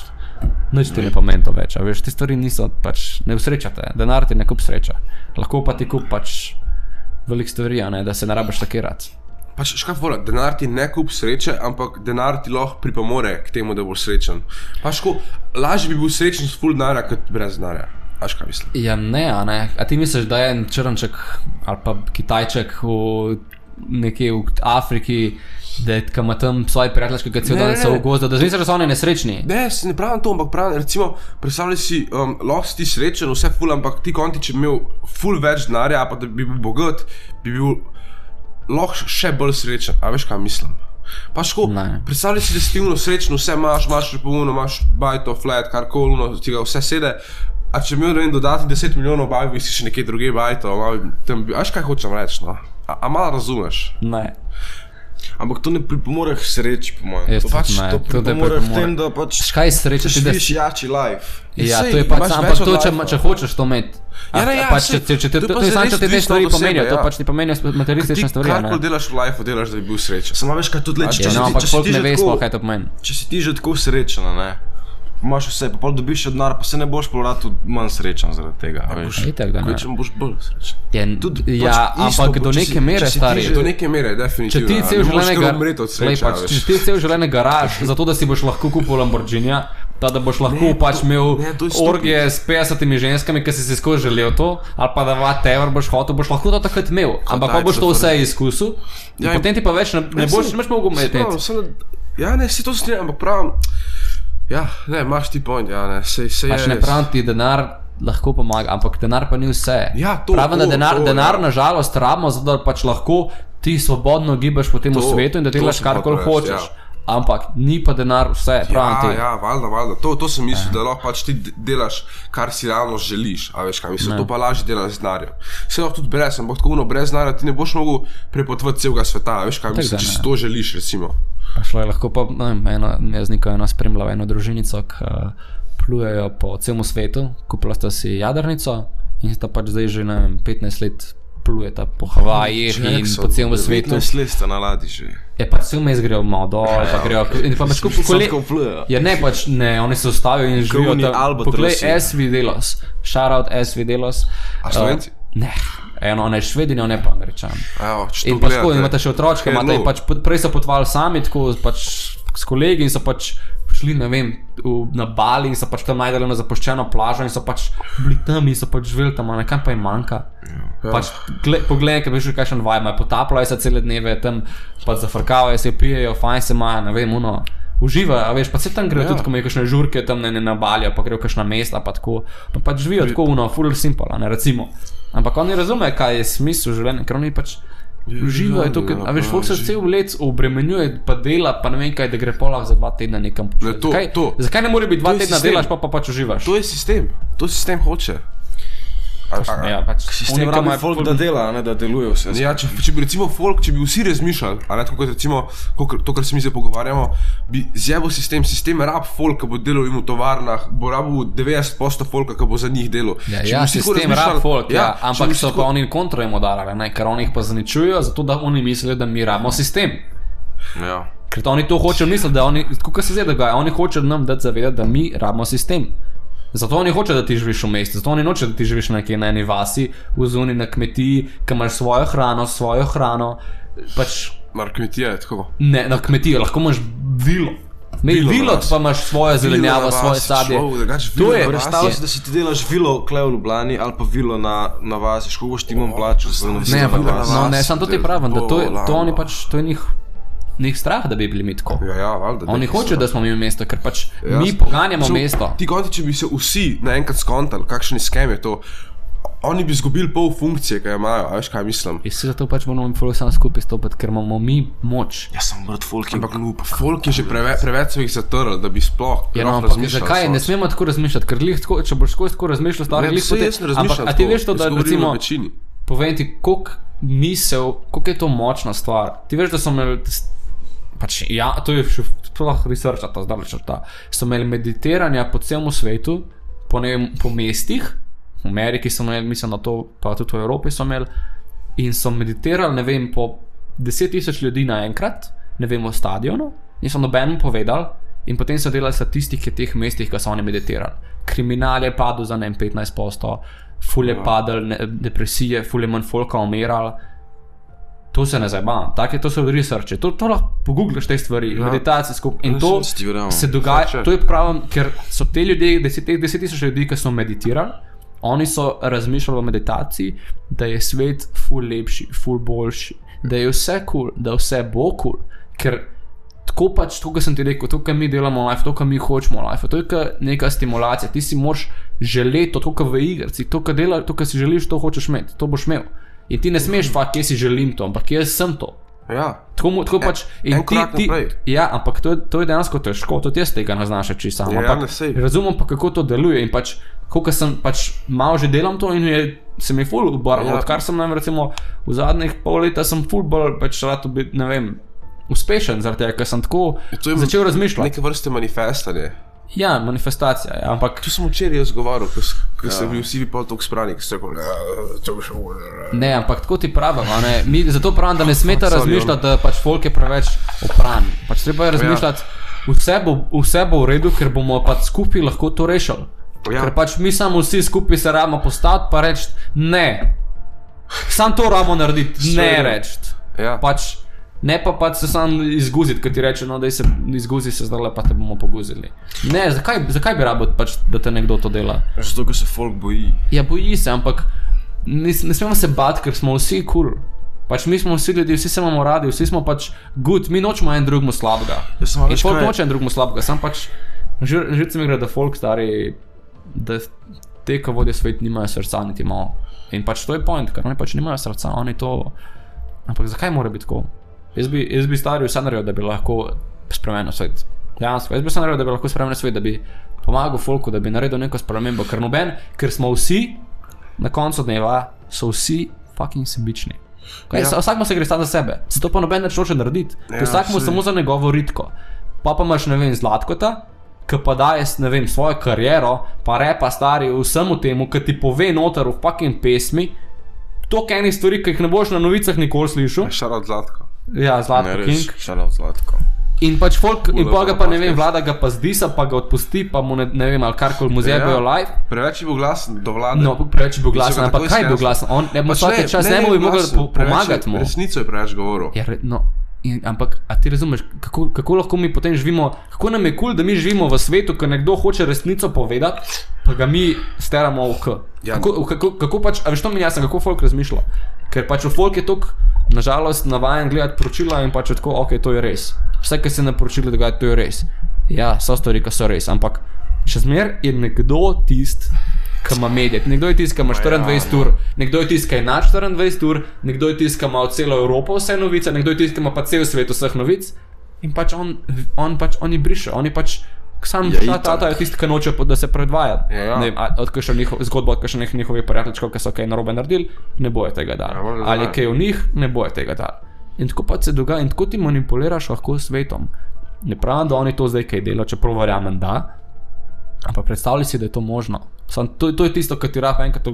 nič ti ne pomeni to več, a veš, te stvari niso, pač, ne usrečate, denar ti ne kup sreča, lahko pa ti kup, pač, velik stvari, a ne, da se ne rabiš takirati. Pač, škaj vola, denar ti ne kup sreče, ampak denar ti lahko pripomore k temu, da boš srečen. Pač, lažje bi bil srečen s ful denarja, kot brez denarja. Aš kaj mislim? Ja ne, a ne. A ti misliš, da je en črnček ali pa Kitajček nekje v Afriki, Da ima tam svoje prijateljske, ki cel dan so v gozdu, da zmisliš, da so oni nesrečni. Ne, se ne pravim to, ampak pravim, recimo, predstavljaj si, lahko si ti srečen, vse ful, ampak ti konti, če bi imel ful več denarja, pa da bi bil bogat, bi bil lahko še bolj srečen. A veš, kaj mislim? Pa ško, predstavljaj si, da si ti srečen, vse imaš repomno, imaš bajto, flat, karkoli, ti ga vse sede, a če bi imel dodatni 10 milijonov bavi, bi si še nekje druge bajto, veš, kaj hočem reči, no? A malo razumeš? Ne. Ampak to ne pripomore k sreči, po mojem. To pripomore k tem, da pač živiš jači life. Ja, to je pač, ampak to, če hočeš to imeti. To je samo, če te te stvari pomenijo, to pač ti pomenijo materialistične stvari. Karkoli delaš v life, delaš, da bi bil srečen. Samo veš, kaj to dleče. Ampak folk ne ve sploh, kaj to pomeni. Če si ti že tako srečen, ne? Imaš vse, pa pol dobiš še denar, pa se ne boš poloratu manj srečen zaradi tega. Itak, da ne. Če boš bolj srečen. Ja, ampak do neke mere, stari. Do neke mere, definitivno. Če ti cel življenje garaš, zato da si boš lahko kupil Lamborghinija, da boš lahko pač imel orgije s 50 ženskami, ki si skozi želel to, ali pa da whatever boš hotel, boš lahko to takrat imel. Ampak pa boš to vse izkusil, potem ti pa več ne boš mogel imeti. Ja, ne, si to strinjam, ampak pravim. Ja, ne, imaš ti point, ja, ne, sej pač ne pravim ti, denar lahko pomaga, ampak denar pa ni vse. Ja, to, pravim, da denar nažalost rabimo, zato da pač lahko ti svobodno gibaš po tem svetu in da delaš karkoli hočeš. Ja. Ampak ni pa denar vse, pravim ti. Ja, valjda. To sem mislil, da lahko pač ti delaš, kar si realno želiš, a veš kaj mislim, to pa lažje delaš z denarjem. Se lahko tudi brez, ampak tako brez denarja ti ne boš mogel prepotovati celega sveta, a veš kaj mislim, če si to želiš, recimo. Pa šlo je lahko pa, jaz nekaj spremljal eno družinico, ki plujejo po celemu svetu, kupila sta si jadrnico in sta pač zdaj že 15 let plujeta po Havajih in po celemu svetu. 15 let sta na ladji že. Je pač cel mes grejo malo dol, pa grejo, in pa pač plujejo. Ja ne pač, ne, oni se ustavijo in živijo tam. Poglej SV Delos, shoutout SV Delos. A Slovenci? Ne. Ona je Švedinja, ona je pa Američan. In pa tako, imate še otročke, pač prej so potovali sami tako pač s kolegi in so pač šli, ne vem, na Bali in so pač tam najdali na zapuščeno plažo in so pač bili tam in so pač živeli tam, nekaj pa jim manjka. Pač pogledaj, kaj bi šli kakšen vaj, potapljajo se cele dneve tam, pač zafrkavajo se, pijejo, fajn se imajo, ne vem, uživajo, a veš, pa se tam grejo tudi, ko imajo kakšne žurke tam na Baliju, pa grejo kakšna mesta, pa tako, pa pač živijo tako, full simple, ne, recimo. Ampak oni razumejo, kaj je smisel življenja, ker oni pač uživajo tukaj, a veš, folk se cel let obremenjuje, pa dela, pa ne vem kaj, da gre polah za 2 tedna nekam početi. Zakaj ne more biti 2 tedna delaš, pa pač uživaš? To je sistem hoče. Sistem rabi folk, da dela, ne da deluje vse. Ja, če bi recimo folk, če bi vsi razmišljali, a ne tako kot recimo, to, kar se mi zdaj pogovarjamo, bi zjebo sistem rab folk, ki bo delal v tovarnah, bo rabil 90% folka, ki bo za njih delal. Ja, sistem rab folk, ampak so pa oni kontra jim udarali, ker oni jih pa zaničujo, zato da oni mislijo, da mi rabimo sistem. Ja. Ker oni to hočejo misliti, da oni, tako kot se zdaj dogaja, oni hočejo nam dati zavedati, da mi rabimo sistem. Zato oni hoče, da ti živiš v mestu, zato oni noče, da ti živiš na eni vasi, v zuni na kmetiji, ki imaš svojo hrano, pač... Mar kmetija je tako? Ne, na kmetiji, lahko imaš vilo. Vilo, pa imaš svojo zelenjavo, svoje sadje. To je, predstavljaj si, da si ti delaš vilo kle v Ljubljani ali pa vilo na vasi, ško boš ti imam plačo. Ne, sam to ti pravim, da to oni pač, to je njih strah, da bi bili mi tako. Ja, valjda. Oni hočejo, da smo mi v mesto, ker pač mi poganjamo mesto. Ti konti, če bi se vsi naenkrat skontali, kakšen skem je to, oni bi izgubili pol funkcije, kaj imajo, a veš kaj mislim. In se zato pač moramo mi samo skupaj stopiti, ker imamo mi moč. Ja, sem brat, folk je glup. Folk je že preveč svojih zatrl, da bi sploh razmišljali. Zakaj? Ne smemo tako razmišljati, ker če boš skozi tako razmišljal, stvari glih potem. Ampak, a ti veš to, da recimo, povem ti, koliko misel, koliko je to močna stvar. Ti veš, da so imeli pač, ja, to je še sploh researchata, zdaleč od ta. So imeli meditiranja po celemu svetu, po mestih, v Ameriki so imeli, mislim na to, pa tudi v Evropi so imeli, in so meditirali, ne vem, po 10,000 ljudi naenkrat, ne vem, v stadionu, in so nobenem povedali, in potem so delali statistike teh mestih, ki so oni meditirali. Kriminal je padel za 15%, ful je padel, depresije, ful je manj folka umirali. To se ne zajebam, to so researche, to lahko pogoogliš te stvari, meditacije skupaj in to se dogaja, to je pravim, ker so te ljudje, 10,000 ljudi, ki so meditirali, oni so razmišljali o meditaciji, da je svet ful lepši, ful boljši, da je vse cool, da vse bo cool, ker tako pač, to, kar sem ti rekel, to, kar mi delamo v life, to, kar mi hočemo v life, to je neka stimulacija, ti si moraš želeti to, kar v igrci, to, kar delaš, to, kar si želiš, to hočeš imeti, to boš imel. In ti ne smeš kje si želim to, ampak jaz sem to. Ja. Tako pač, in ti, ja, ampak to je dejansko težko, tudi jaz tega ne znam še čisto sam, ampak razumem pa, kako to deluje in pač, koliko sem pač malo že delam to in se mi ful obarvalo, odkar sem recimo v zadnjih pol leta sem ful bolj pač rad biti, ne vem, uspešen zaradi tega, ker sem tako začel razmišljati. Neke vrste manifestanje. Ja, manifestacija, ja, ampak... Tu sem včeraj jaz govoril, ko ste bili vsi pol toliko sprani, ki ste rekli, Ne, ampak tako ti pravim, ne? Mi zato pravim, da ne smeta razmišljati, da pač folk je preveč opran. Pač treba je razmišljati, vse bo v redu, ker bomo pač skupaj lahko to rešili. Ker pač mi samo vsi skupaj se rabimo postaviti pa reči, ne, sam to rabimo narediti, ne reči. Pač ne pa pač se sam izguziti, ker ti reče, no daj se izguzi se zdaj pa te bomo poguzili. Ne, zakaj bi rabo pač, da te nekdo to dela? Zato, ker se folk boji. Ja, boji se, ampak ne smemo se bati, ker smo vsi cool. Pač mi smo vsi ljudi, vsi se imamo radi, vsi smo pač good, mi nočemo en drugemu slabega. In folk noče en drugemu slabega, sam pač, že se mi gre, da folk stari, da te, ko vodijo svet, nimajo srca niti malo. In pač to je point, ker oni pač nimajo srca, oni to... Ampak zakaj mora biti tako? Jaz bi stari vse naredil, da bi lahko spremenil svet. Dejansko, jaz bi vse naredil, da bi lahko spremenil svet, da bi pomagal folku, da bi naredil neko spremembo, ker smo vsi, na koncu dneva, so vsi fucking sebični. Vsakmo se gre sta za sebe, zato pa noben neč hoče narediti, ker vsakmo samo za njegovo ritko. Pa imaš, ne vem, Zlatkota, ki pa daje, ne vem, svojo kariero, pa repa stari vsemu temu, ki ti pove noter v fucking pesmi, toliko enih stvari, ki jih ne boš na novicah nikoli slišal. Šarat Zlatko. Ja, Zlatko King. Šarat Zlatko. In pač folk, in pa ga pa ne vem, vlada ga pa zdisa, pa ga odpusti, pa mu ne vem, ali karkoli muzej bojo live. Preveč je bil glasen do vlade. No, preveč je bil glasen, ampak kaj je bil glasen? On ne bo vsake čas, ne bo bi mogel pomagati mu. Resnico je preveč govoril. Ja, no, ampak, a ti razumeš, kako lahko mi potem živimo, kako nam je cool, da mi živimo v svetu, ko nekdo hoče resnico povedati, pa ga mi steramo v k. Kako pač, a veš to mi jasno, kako folk razmišlja? Ker pač v folk je tok, nažalost, navajen gledati poročila in pač tako, ok, to je res. Vse, kar se na poročili dogaja, to je res. Ja, so stvari, ki so res, ampak še zmer je nekdo tist, ki ima medije. Nekdo je tist, ki ima 24 ur, nekdo je tist, ki je nad 24 ur, nekdo je tist, ki ima od celo Evropo vse novice, nekdo je tist, ki ima pa cel svet vseh novic in pač oni briše, oni pač sam tata je tist, ki noče, da se predvaja. Ne vem, zgodba od kakšnih njihovih prijateljčkov, ki so kaj narobe naredili, ne boje tega dali. Ali kaj v njih, ne boje tega dali. In tako pa se dogaja, in tako ti manipuliraš lahko svetom. Ne pravim, da oni to zdaj kaj delajo, čeprav verjamem, da. Ampak predstavljaj si, da je to možno. To je tisto, kar ti rafa enkrat v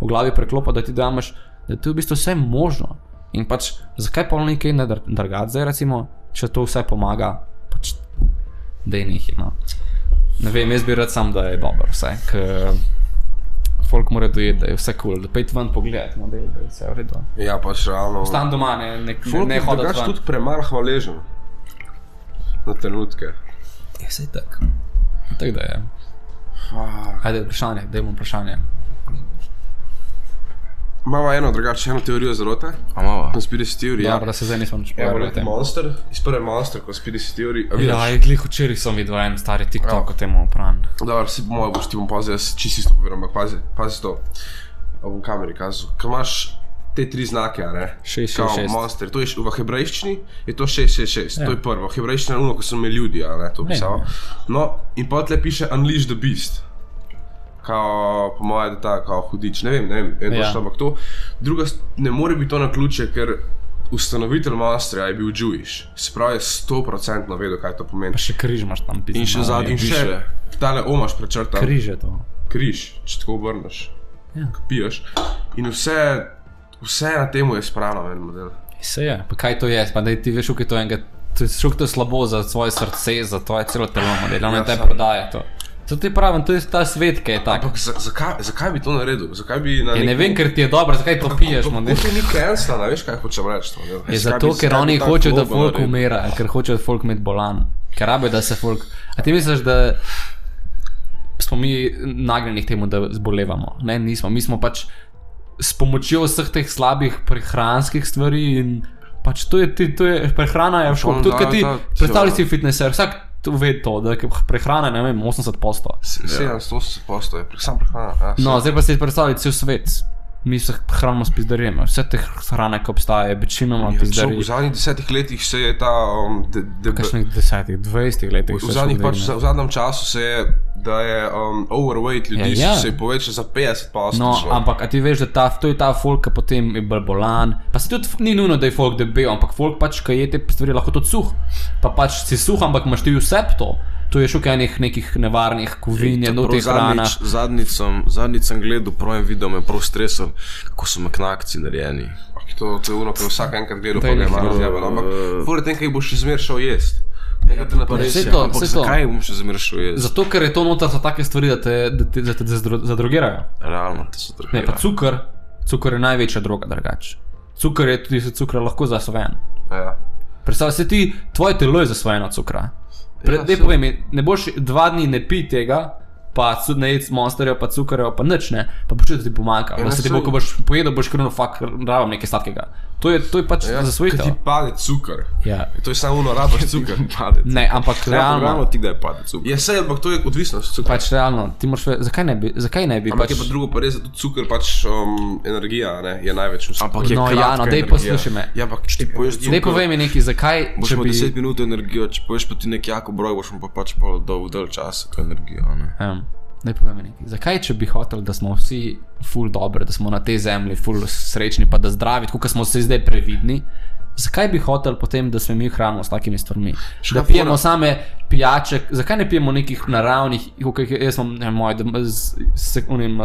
glavi preklopa, da ti damaš, da je to v bistvu vse možno. In pač, zakaj pa nekaj ne drgati zdaj, recimo, če to vse pomaga, pač, dej nekaj, no. Ne vem, jaz bi rad sam, da je dobro vse, ker folk mora dojeti, da je vse cool, da pejte ven pogledati, no, da je vse v redu. Ja, pač realno... Stan doma, ne hodati ven. Folk je tudi premalo hvaležen na trenutke. Je vse tako. Tako da je. Ajde, vprašanje, dajmo vprašanje. Imamo eno teorijo zarote. Conspiracy theory. Dobro, da se zdaj nismo nič povedali. Monster, iz prve Monster, Conspiracy theory. Ja, glih včeraj sem videl en stari TikTok o temu pran. Dobro, si po mojem boš ti bom pazil, jaz čisto isto povedal, ampak pazi to. V kameri kazal. Ko imaš te tri znake, ne? 666. Monster, to je v hebrejščini, je to 666, to je prvo. V hebrejščini je ono, ko so me ljudi, ne, to pisal. No, in pa tle piše Unleash the Beast. Kao, po moje, da ta, kao hudič, ne vem, točno, ampak to. Druga, ne more biti to na ključe, ker ustanovitelj Monsterja je bil Jewish. Sprav je 100% vedel, kaj to pomeni. Pa še križ imaš tam pisati. In še zadnji piše. Tale omaš prečrtan. Križ je to. Križ, če tako obrneš. Ja. Piješ. In vse na temu je spravno, en model. Vse je, pa kaj to je, pa da ti veš, kaj to je, to je slabo za svoje srce, za tvoje celo telo model, on je te prodaja to. To ti pravim, to je ta svet, ki je tak. Ampak zakaj bi to naredil? Zakaj bi na ne vem, ker ti je dobro, zakaj to piješ, model. To ni cancela, veš, kaj hočem reči, model. Je zato, ker oni hočejo, da folk umira, ker hočejo, da folk imeti bolan. Ker rabijo, da se folk... A ti misliš, da smo mi nagnjeni k temu, da zbolevamo? Ne, nismo. Mi smo pač s pomočjo vseh teh slabih prehranskih stvari in Pač to je prehrana je v šoku. Tudi ti predstavljaj si fitnesser, vsak to ve to, da je prehrana, ne vem, 80%. 780% je sam prehrana. Ja, no, zdaj pa si predstavljaj cel svet. Mi se hranimo s pizdarjem, vse te hrane, ki obstajajo, večinoma pizdarji. V zadnjih 10 letih se je ta... Kakšnih 10, 20 letih. V zadnjem času se je, da je overweight ljudi se je povečal za 50%. No, ampak a ti veš, da to je ta folk, ki potem je bolj bolan. Pa se tudi ni nujno, da je folk debel, ampak folk pač, ki je te stvari lahko tudi suh. Pa pač si suh, ampak imaš ti vse to. To je še nekih nevarnih kovin, je do teh hrana. Zadnjič sem gledal prvem video, me prav stresal, kako so meknakci narejeni. To je ono, ko vsak enkrat gledal, pa ga je malo zjebano. Ampak fore tem, kaj boš še zmer šel jest. Zakaj bom še zmer šel jest? Zato, ker je to notar za take stvari, da te zadrogirajo. Realno, te so drogirajo. Ne, pa cukor je največja droga, drugače. Cukor je tudi cukor lahko zasvojen. Ja. Predstavljaj se ti, tvoje telo je zasvojeno cukra. Povej mi, ne boš 2 dni ne pi tega, pa ne jedz monsterjev, pa cukarjev, pa nič ne, pa počuti, da ti pomanjka. Da se ti bo, ko boš pojedel, boš krvno rabam nekaj sladkega. To je pač zasvojitev. Kad ti pade cukor. Ja. To je samo rabaš cukor. Ne, ampak realno. Ti da je pade cukor. Je vse, ampak to je odvisnost cukor. Pač realno, ti moraš zakaj ne bi ampak je pa drugo pa res, da tudi cukor pač energija, ne, je največ v ampak je kratka dej poslušaj me. Ja, ampak ti poješ cukor. Dej povej mi nekaj, zakaj, boš imel 10 minut energijo, če poješ pa ti nek jako broj, boš pa pač dal čas to energijo, ne. Daj povej mi nekaj. Zakaj, če bi hotel, da smo vsi ful dobri, da smo na tej zemlji ful srečni, pa da zdravi, tako kot smo se zdaj previdni, zakaj bi hotel potem, da se mi hranimo s takimi stvarmi? Da pijemo same pijače, zakaj ne pijemo nekih naravnih, jaz imam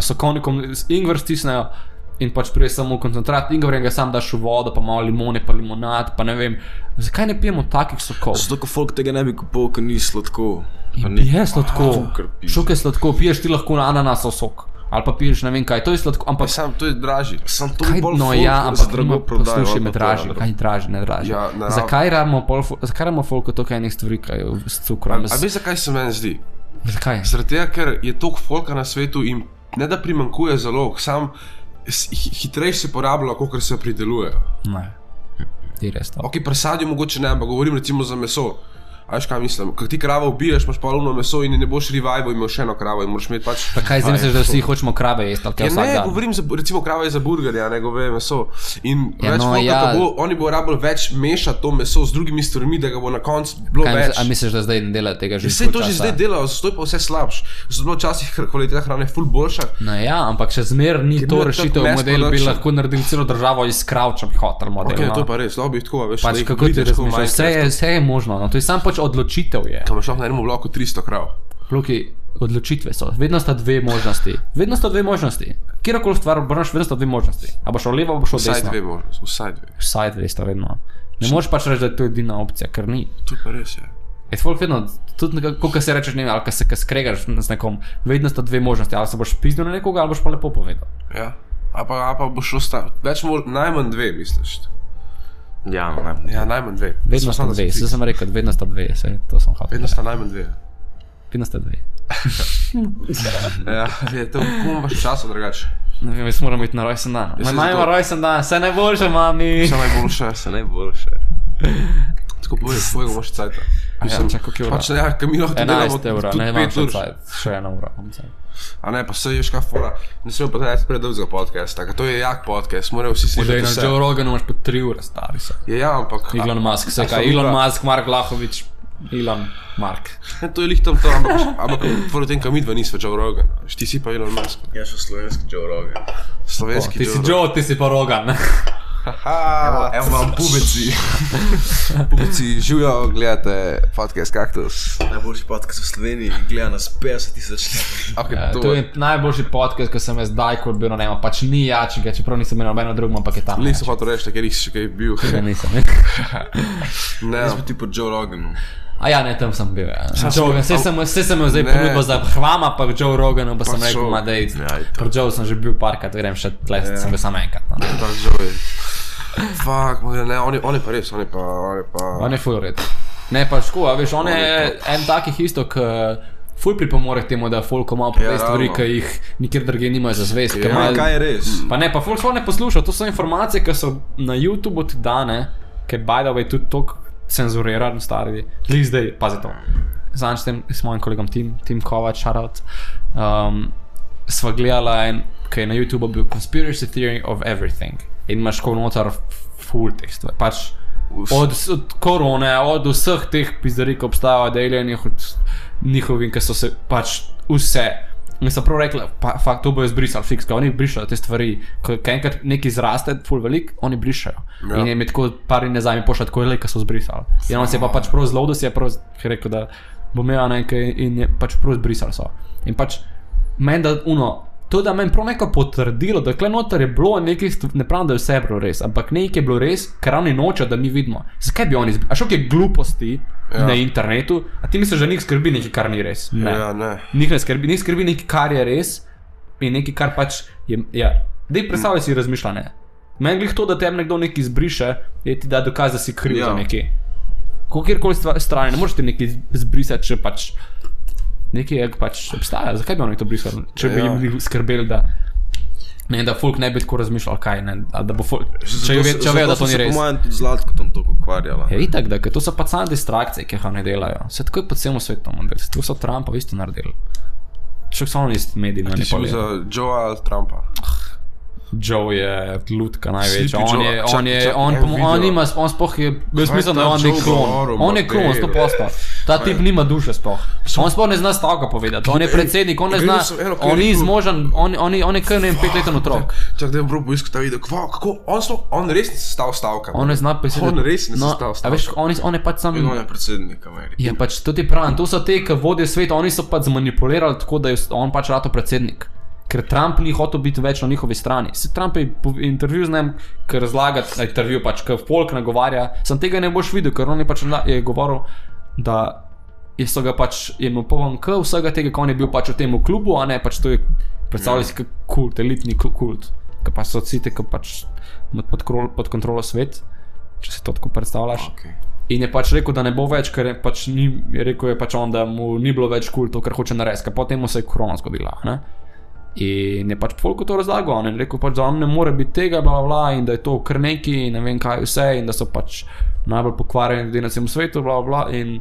sokovnikom ingver stisnejo in pač prije samo koncentrat ingverja, ga sam daš v vodo, pa malo limone, pa limonad, pa ne vem, zakaj ne pijemo takih sokov? Zato, ko folk tega ne bi kupil, ker ni sladko. Je sladko, šok je sladko, piješ ti lahko ananasov sok, ali pa piješ ne vem kaj, to je sladko, ampak... Sam to je draži. Sam to je bolj folk, ja, ampak drago prodajo. Poslušaj me draži, kaj draži, ne draži. Ja, zakaj ramo folko toliko enih stvari, kaj s cukrom? A veš, zakaj se meni zdi? Zakaj? Zaradi tega, ker je toliko folka na svetu in ne da primankuje zalog, sam hitreje se porablja, kolikor se pridelujejo. Ne, ti res to. Ok, pri sadju mogoče ne, ampak govorim recimo za meso. A veš kaj mislim, ko ti kravo ubiješ, imaš pa lovno meso in ne boš revival imel še eno kravo in moraš imeti pač... Pa kaj zdaj misliš, da vsi hočemo krave jesti, ali kaj vsak dan? Ne, govorim recimo krava je za burgerja, ne gove meso. In več folka, oni bo rabili več mešati to meso z drugimi stvarmi, da ga bo na koncu bilo več. A misliš, da zdaj ne dela tega že vse to že zdaj delajo, zato je pa vse slabš. Zato je bilo včasih kvaliteta hrane ful boljša. No ja, ampak še zmer ni to rešitev model, bi lahko naredili celo državo iz krav, če bi hotel model. Ok, to je pa res, lahko bi tako, veš. Pač kako ti razmišljaš, vse je možno, to je samo pač odločitev je. Kam imaš lahko na enem bloku 300 krav. Bloki, odločitve so. Vedno sta dve možnosti. Kjerokoli stvar obrneš, vedno sta dve možnosti. A boš šel levo, a boš šel desno. Vsaj dve sta vedno. Ne moreš pač reči, da je to edina opcija, ker ni. To pa res je. Je folk vedno, tudi kako se rečeš, ne vem, ali ko se skregaš z nekom, vedno sta dve možnosti. Ali se boš pizdil na nekoga, ali boš pa lepo povedal. Ja. A pa boš šel najmanj dve, misliš. Ja, najmanj dve. Vedno sta dve, zdaj sem rekel, vedno sta dve, to sem hotel. Vedno sta najmanj dve. Vedno sta dve. Ja, to komu imaš časa drugače? Ne vem, jaz moram biti na rojsten dan. Majmo rojsten dan, vse najboljše, mami. Vse najboljše. Tako povedal, tvojega imaš cajta. Čakaj, kje ura? Pač ne, kaj mi lahko delamo 11 eura, ne imam še cajt, še 1 ura. A ne, pa se ješ kaj fora. Ne smem pa najti predolgega podcasta, to je jak podcast, morajo vsi slišati vse. Na Joe Roganu imaš pa 3 ure stari se. Ja, ampak... Elon Musk, se kaj, Elon Musk, Mark Vlahovič, Elon Mark. To je lih tam to, ampak fora tem, kam midva nisva Joe Rogan. Ti si pa Elon Musk. Ja, še slovenski Joe Rogan. Slovenski Joe Rogan. Ti si Joe, ti si pa Rogan. Evo vam pubeci. Pubeci, živijo, gledate podcast Kaktus. Najboljši podcast v Sloveniji, gleda nas 50,000 ljudi. To je najboljši podcast, ko sem jaz zdaj, ko bil, ne, pač ni jačega, čeprav nisem imel nobeno drugom, ampak je tam. Nisem hotel reči, ker jih še kaj bil. Ja, nisem. Nisem ti po Joe Roganu. A ja, ne, tam sem bil, ja. Vse sem imel zdaj ponudbo za hvama, pa Joe Roganu, pa sem rekel, ma dej, pro Joe sem že bil parkrat, grem še tle, sem bil samo enkrat. Tak Joe je. Fuck, ne, on je pa res, on je full red. Ne, pa ško, a veš, on je en takih isto, k ful pripomore k temu, da folko malo pove stvari, ki jih nikjer drugje nimajo za zvest. Ja, kaj je res? Pa ne, pa folk ne posluša, to so informacije, ki so na YouTubeu ti dane, ki je by the way tudi toliko cenzuriran stari. Glih zdaj, pazi to. Zanj s mojim kolegom Tim Kovač, shoutout, sva gledala en, ki je na YouTube bil Conspiracy Theory of Everything. In imaš ko notar full teh stvari. Pač od korone, od vseh teh pizdari, ki obstajajo, od alienih, od njihovim, ki so se pač vse. In so prav rekli, fakt, to bojo zbrisali, fiks, oni brišajo te stvari. Ko enkrat nekaj zraste, full velik, oni brišajo. Ja. In je mi tako par in nazaj mi pošla tako velik, ki so zbrisali. In on se je pa pač prav zelo, da si je prav rekel, da bo imel nekaj in je pač prav zbrisali so. In pač meni da to da meni prav neko potrdilo, da kle noter je bilo nekaj, ne pravim, da je vse bilo res, ampak nekaj je bilo res, kar oni nočejo, da mi vidimo. Zakaj bi oni zbrisali? A šok je gluposti na internetu, a ti misliš, da njih skrbi nekaj, kar ni res? Ne. Ja, ne. Njih skrbi nekaj, kar je res in nekaj, kar pač je, ja. Dej predstavljaj si razmišljanje. Meni glih to, da tem nekdo nekaj zbriše, je ti da dokaz, da si kriv za nekaj. Kjerkoli strani, ne moreš ti nekaj zbrisati, če pač nekaj je pač obstaja. Zakaj bi oni to brisali? Če bi jim skrbeli, da ne, da folk ne bi tako razmišljal, kaj ne, da bo folk, če ve, da to ni res. Po mojem tudi Zlatko tam to ukvarjala. Ja, itak, da, ker to so pač same distrakcije, ki jih oni delajo. Vse tako je po celem svetu model. To so Trumpa isto naredili. Šok so oni iz medij na Ti si bil za Joea Trumpa. Joe je lutka največja. On sploh je, jaz mislim, da je on nek klon. On je klon, 100%. Ta tip nima duše sploh. On sploh ne zna stavka povedati. On je predsednik, on ne zna, on ni zmožen, on je kar ne 5-leten otrok. Čak, da je prav poiskal ta video, kako, on res ni sestav stavka. On ne zna peseti. On res ni sestav stavka. A veš, on je pač sam... On je predsednik Amerike. Ja, pač to ti pravim, to so te, ki vodijo svet, oni so pač zmanipulirali tako, da je on pač rato predsednik. Ker Trump ni hotel biti več na njihovi strani. Se Trump je intervju z njim, ker razlaga, intervju pač, ker folk nagovarja, sem tega ne boš videl, ker on je pač je govoril, da so ga pač, je mu povem k vsega tega, ko on je bil pač v tem klubu, a ne, pač to je, predstavljali si kult, elitni kult, ker pač so vsi te, ki pač pod kontrolo svet, če si to tako predstavljaš. Okay. In je pač rekel, da ne bo več, ker je pač ni, rekel je pač on, da mu ni bilo več kultov, ker hoče narediti, ker potem mu se je korona zgodila, ne. In je pač folko to razlagal, on je rekel pač, da on ne more biti tega, bla, bla, in da je to kar neki, in ne vem kaj vse, in da so pač najbolj pokvarjeni ljudi na celem svetu, bla, bla, in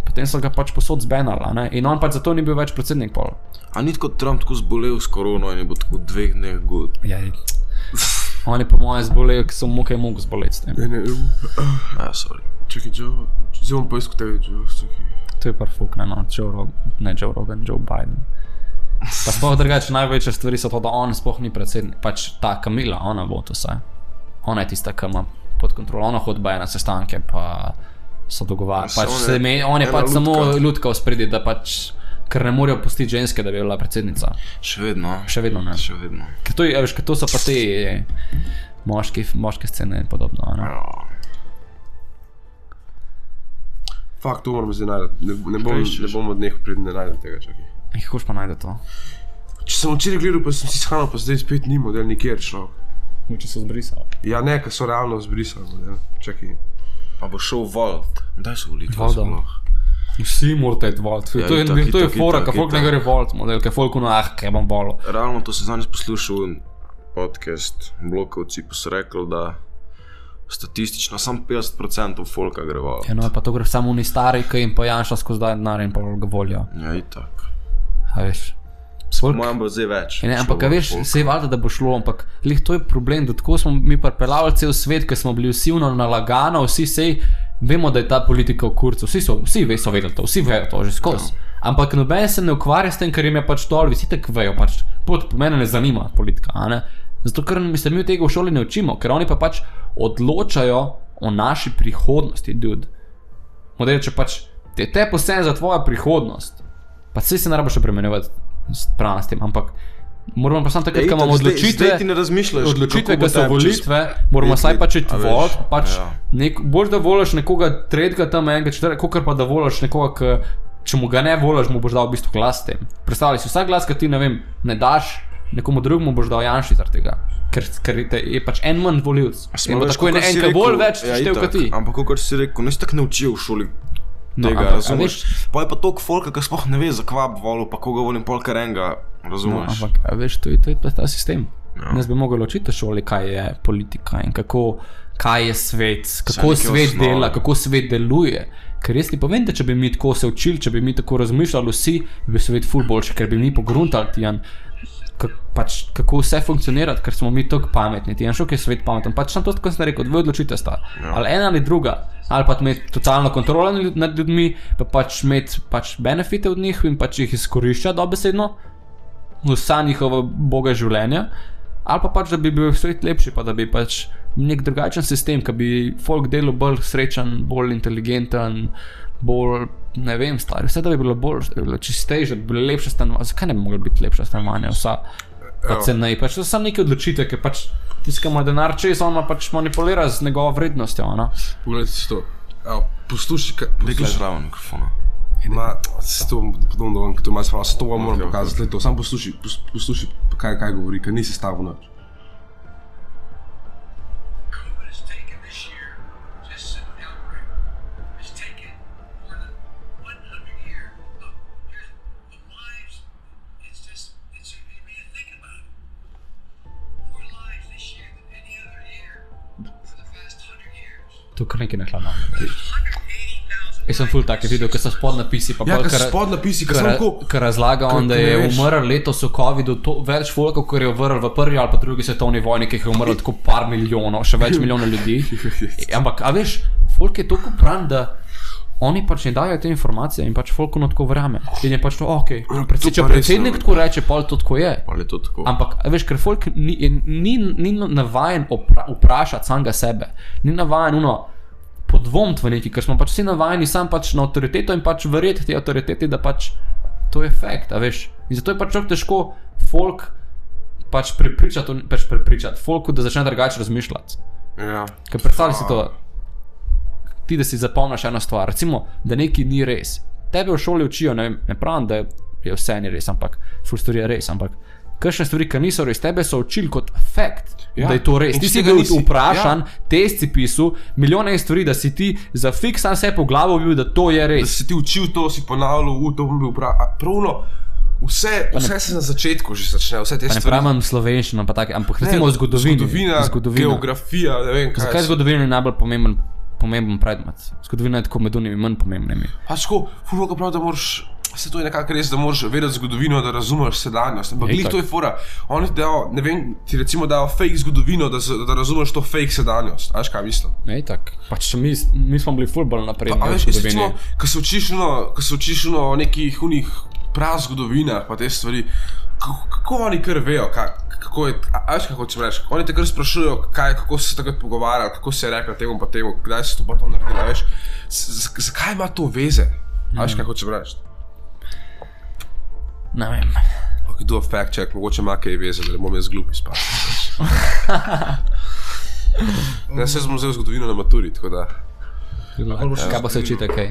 potem so ga pač posod zbenali, ne, in on pač zato ni bil več predsednik pol. A ni tako Trump tako zbolel s korono in je bo tako 2 dneh good? Ja, on je po moje zbolel, ki so mu kaj mogo zboleti s tem. Sorry. Čekaj, Joe, zdaj bom poiskal tega, Joe, to je par fuk, Joe Rogan, Joe Biden. Pa sploh drugače največje stvari so to, da on sploh ni predsednik. Pač ta Kamila, ona bo to vse. Ona je tista, ki ima pod kontrolo. Ona hodba je na sestanke, pa so dogovarjali. Pač on je pač samo ljudka v spredi, da pač, ker ne morejo pustiti ženske, da bi bila predsednica. Še vedno, ne. Še vedno. Ker to, veš, ker to so pa te moške scene in podobno, ne. Fakt, to moramo zdaj najdeti. Ne bom od neho pridi, ne najdem tega, čakaj. Hoš pa najde to. Če sem včeraj gledal, pa sem si shanal, pa zdaj spet ni model nikjer človek. Če so zbrisali. Ja, ne, ker so realno zbrisali model. Čakaj. Pa bo šel Volt. Daj so voliti. Vsi morate iti Volt. To je fora, ka folk ne gre Volt model, ka folk kaj bom volil. Realno to sem zadnjič poslušal podcast Blokovci, pa so rekli, da statistično sam 50% folka gre Volt. Ja, no, pa to gre samo oni stari, ki jim pa Janša skozi dan denar in pa ga volijo. Ja, itak. A veš, mojem bo zdaj več. Ne, ampak veš, se je valjda, da bo šlo, ampak lih to je problem, da tako smo mi pripeljavali cel svet, ker smo bili vsi nalagano, vsi sej, vemo, da je ta politika v kurcu, vsi so vedeli to, vsi vejo to že skozi. Ampak noben se ne ukvarja s tem, ker jim je pač dol, vsi tako vejo, pač po mene ne zanima politika, a ne? Zato, ker mi se mi tega v šoli ne učimo, ker oni pa pač odločajo o naši prihodnosti, dude. Model, če pač te posebej za tvojo prihodnost, pa se ne rabiš premenjevati pravno s tem, ampak moramo pa samo takrat, ko imamo odločitve, zdaj ti ne razmišljaš, odločitve, ko so volitve, moramo saj pač iti vod, pač bolj da voliš nekoga tretjega tam, enega četvrtega, kakor pa da voliš nekoga, če mu ga ne voliš, mu boš dal v bistvu glas s tem. Predstavljaj si, vsak glas, ki ti, ne vem, ne daš, nekomu drugemu boš dal Janši zaradi tega, ker je pač en manj volivc. In bo tako en bolj več štev kot ti. Ampak kakor si rekel, ne si tako naučil v šoli tega, razumeš? Pa je pa toliko folka, ki sploh ne ve, za kva bi volil, pa koga volim pol kar enega, razumeš? Ampak, veš, to je pa ta sistem. Jaz bi mogel učiti v šoli, kaj je politika in kako kaj je svet, kako neke svet osnove. dela, kako svet deluje. Ker jaz ti povem, da če bi mi tako se učili, če bi mi tako razmišljali vsi, bi svet ful boljši, ker bi mi pogruntali Tijan, kako vse funkcionira, ker smo mi tako pametni. Tijan, šok je svet pameten, pač tam to, tako sem rekel, dve odločite sta. Ali ena ali druga, ali pa imeti totalno kontrolo nad ljudmi, pa pač imeti pač benefite od njih in pač jih izkoriščati dobesedno, vsa njihova boga življenja, ali pa pač, da bi bil svet lepši, pa da bi pač nek drugačen sistem, ki bi folk delal bolj srečen, bolj inteligenten, bolj, ne vem, stari, vse da bi bilo bolj, da bi bilo čistejše, da bi bilo lepše stanovanje. Zakaj ne bi mogli biti lepše stanovanje, vsa pa cenej, pač to so samo neke odločitve, ker pač tiskamo denar čez, on pač manipulira z njegovo vrednostjo, no? Pogledajte si to. Evo, poslušaj, Dekaj zraven mikrofona. to vam to malo spravo, to vam moram pokazati, to samo poslušaj, kaj govori, ker nisi stavil noč. To kar nekaj nehladno. Jaz sem ful tak videl, ker so spodnapisi, pa Ja, ker so spodnapisi, ker sem lahko... Ker razlaga on, da je umrl letos v covidu več folkov, ker je umrl v prvi ali pa drugi svetovni vojni, ki jih je umrlo tako par milijonov, še več milijonov ljudi. Ampak, a veš, folk je toliko pran, da oni pač ne dajo te informacije in pač folku tako verjame. In je pač to, okej. Če predsednik tako reče, pol to tako je. Ali je to tako? Ampak, veš, ker folk ni navajen vprašati samega sebe. Ni navajen podvomiti v neki, ker smo pač vsi navajeni sam pač na avtoriteto in pač verjeti te avtoriteti, da pač to je fakt, a veš. In zato je pač tako težko folk pač prepričati folku, da začne drugače razmišljati. Ja. Ker predstavljaj si to, ti da si zapomniš eno stvar, recimo, da nekaj ni res. Tebe v šoli učijo, ne pravim, da je vse ni res, ampak ful stvari je res, ampak kakšne stvari, ki niso res, tebe so učili kot fakt, da je to res. Ti si bil vprašan, test si pisal, milijone stvari, da si ti za fiks sam sebi v glavo bil, da to je res. Da si ti učil to, si ponavljal, to bom bil pravno, vse se na začetku že začne, vse te stvari. Pa ne pravim slovenščino, pa take, ampak recimo zgodovina, geografija, ne vem kaj. Zakaj zgodovina je najbolj pomemben predmet? Zgodovina je tako med unimi manj pomembnimi. Pač tako, ful volka prav, da moraš, vse to je nekako res, da moraš vedeti zgodovino, da razumeš sedanjost. Ampak glih to je fora. Oni ti dajo, ne vem, ti recimo dajo fake zgodovino, da razumeš to fake sedanjost. Veš kaj mislim? Ne, tak. Pač mi smo bili ful bolj napredni v zgodovini. Ko se učiš o nekih unih prav zgodovinah, pa te stvari, kako oni kar vejo, kako je, veš kako hočem reči, oni te kar sprašujejo, kako se takrat pogovarjali, kako se je rekla temu pa temu, kdaj se to pa to naredila, veš, zakaj ima to veze, veš kako hočem reči. Ne vem. Ok, do a fact check, mogoče ima kaj veze, da ne bom jaz glup izpadel. Ne, se smo vzeli zgodovino na maturi, tako da. Kaj pa se učite, kaj?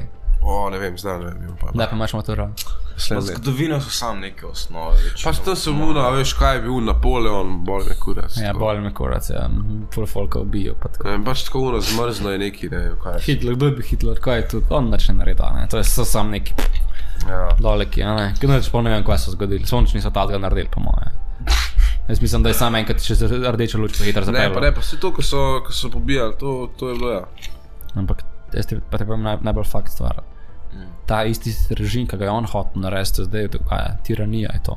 Ne vem, zdaj ne vem. Da pa imaš maturo. Zgodovina so sam neke osnove. Pač to se muno, veš, kaj je bil Napoleon, bolj me kurac. Ja, bolj me kurac, ja. Ful folka ubijo, pa tako. Pač tako uno zmrzno je neki, ne vem, kaj. Hitler, kdo je bil Hitler, kaj je tu? On nič ne naredi, ne? To je sam neki doleki, ne? Kaj ne vem, kaj so zgodili. Sonč niso tazga naredili, po moje. Jaz mislim, da je sam enkrat še rdečo luč pa hitro zapeljal. Ne, pa vse to, ko so pobijali, to je bilo, ja. Ampak, jaz ti pa te povem najbolj fakt stvar. Ta isti režim, ki ga je on hotel narediti, zdaj je tiranija je to.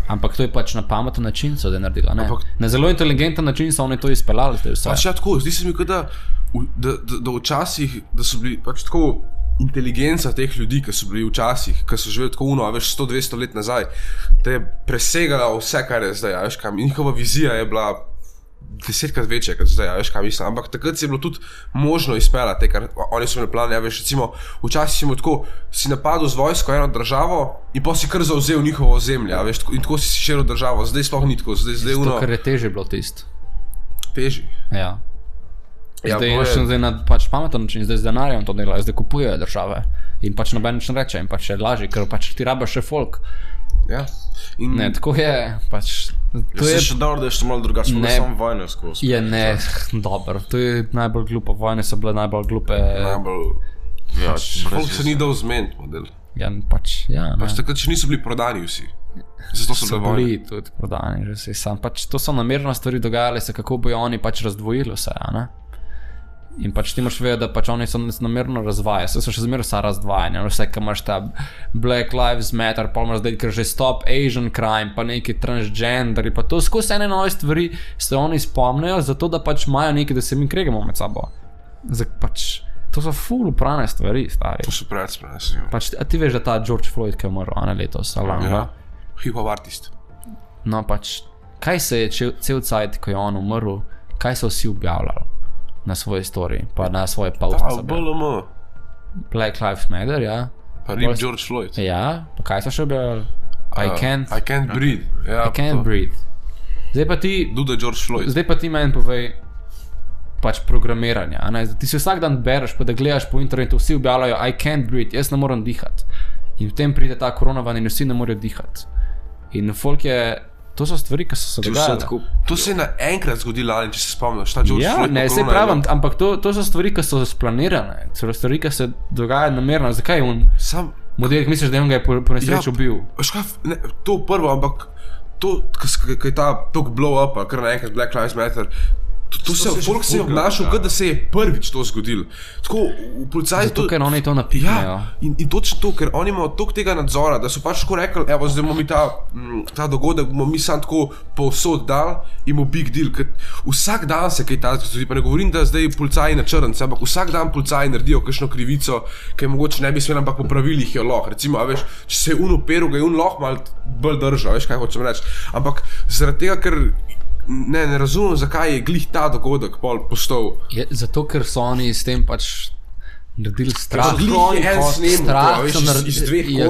Ampak to je pač na pameten način so zdaj naredila, ne? Na zelo inteligenten način so oni to izpeljali zdaj vse. Pač ja tako, zdi se mi, da včasih, da so bili pač tako inteligenca teh ljudi, ki so bili včasih, ki so živeli tako veš, 100-200 let nazaj, da je presegala vse, kar je zdaj, veš kam, njihova vizija je bila 10krat večja, kot zdaj, veš kaj mislim, ampak takrat si je bilo tudi možno izpeljati, ker oni so imeli plan, veš, recimo, včasih si imel tako, si napadel z vojsko eno državo in pa si kar zavzel njihovo zemljo, veš, in tako si širil državo, zdaj sploh ni tako, zdaj To, ker je težje bilo tisto. Težji? Ja. Zdaj je na pač pameten način, zdaj z denarjem to delajo, zdaj kupujejo države in pač noben nič ne reče in pač je lažje, ker pač ti rabiš še folk. Ja. Ne, tako je, pač... To je še dobro, da je še malo drugače, smo samo vojne skozi. Je ne, dobro, to je najbolj glupo, vojne so bile najbolj glupe. Folk se ni dal zmeniti, model. Ja, pač, ja. Pač takrat še niso bili prodani vsi. Zato so bile bili tudi prodani, že si sam. Pač to so namerno stvari dogajale se, kako bojo oni pač razdvojili vse, a ne? In pač ti moraš vedeti, da pač oni so namerno razvajajo, so še zmeraj vsa razdvajanja, vse, ki imaš ta Black Lives Matter, pa imaš zdaj, ker že Stop Asian Crime, pa neki transgenderi, pa to skozi ene nove stvari se oni spomnijo, zato da pač imajo nekaj, da se mi kregamo med sabo. Pač, to so ful uprane stvari, stari. To so preveč spremljali. Pač, a ti veš, da ta George Floyd, ki je umrl, letos, Ja, hip-hop artist. No pač, kaj se je cel cajt, ko je on umrl, kaj so vsi objavljali na svoje story, pa na svoje poste. BLM. Black Lives Matter, ja. Pa Rip George Floyd. Ja, pa kaj so še objavljali? I can't breathe. Ja, I can't breathe. Zdaj pa ti, Duda George Floyd. zdaj pa ti meni povej pač programiranje, a ne? Ti si vsak dan bereš, pa da gledaš po internetu, vsi objavljajo I can't breathe, jaz ne morem dihati. In v tem pride ta korona van in vsi ne morejo dihati. In folk je, to so stvari, ki so se dogajale. To se je naenkrat zgodilo, ali če se spomniš, ta George Floyd. Ja, ne, se pravim, ampak to so stvari, ki so splanirane, so stvari, ki se dogajajo namerno. Zakaj je on model, misliš, da je on ga je po nesreči ubil? To prvo, ampak to, ko je ta tok blow up, kar naenkrat Black Lives Matter, folk se je obnašal, kot da se je prvič to zgodilo. Tako, v policaju zato, ker oni to napihnejo. Ja, in točno to, ker oni imajo toliko tega nadzora, da so pač tako rekli, evo, zdaj bomo mi ta dogodek, bomo mi sam tako povsod dal in bomo big deal, ker vsak dan se kaj takega zgodi, pa ne govorim, da zdaj policaji na črnce, ampak vsak dan policaji naredijo kakšno krivico, ki mogoče ne bi smeli, ampak po pravilih je lahko. Recimo, a veš, če se je uperil, ga je lahko malo bolj držal, veš, kaj hočem reči. Ampak zaradi tega, ker ne razumem, zakaj je glih ta dogodek pol postal. Zato, ker so oni s tem pač naredili strah.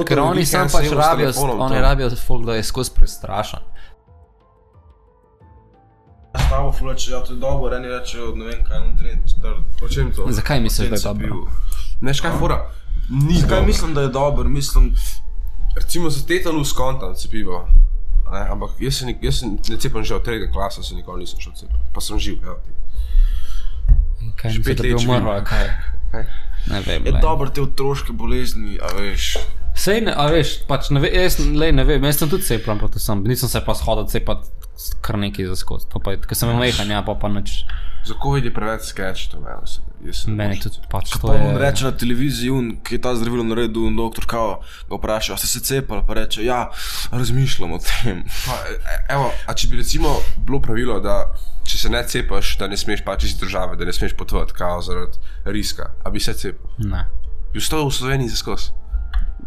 Ker oni sam pač rabijo, oni rabijo folk, da je skozi prestrašen. Stavo fulač, ja, to je dobro, eni rečejo, ne vem kaj, Po čem to? Zakaj misliš, da je dobro? Neš kaj fora? Ni zakaj dobro. mislim, da je dobro, mislim... Recimo za tetanus kontam cepivo. Ne, ampak jaz se ne cepam že od 3. klasa, se nikoli nisem šel cepati. Pa sem živ, evo ti. Kaj misliš, da bi umrlo, kaj? Ne vem, Je dobro te otroške bolezni, a veš. Sej ne, a veš, pač ne vem, jaz sem tudi ceplan proti sem, nisem se pa shodil cepati kar nekaj za skozi. Ker sem mehan, ja, pa nič. Za COVID je preveč sketch, to meni tudi pač to Pa je... on reče na televiziji, ki je ta zdravilo naredil, doktor Kao ga vpraša, a ste se cepali, pa reče, ja, razmišljam o tem. Pa, evo, a če bi recimo bilo pravilo, da če se ne cepaš, da ne smeš pač iz države, da ne smeš potovati kao zaradi riska, a bi se cepal? Ne. Bi ostal v Sloveniji za skozi?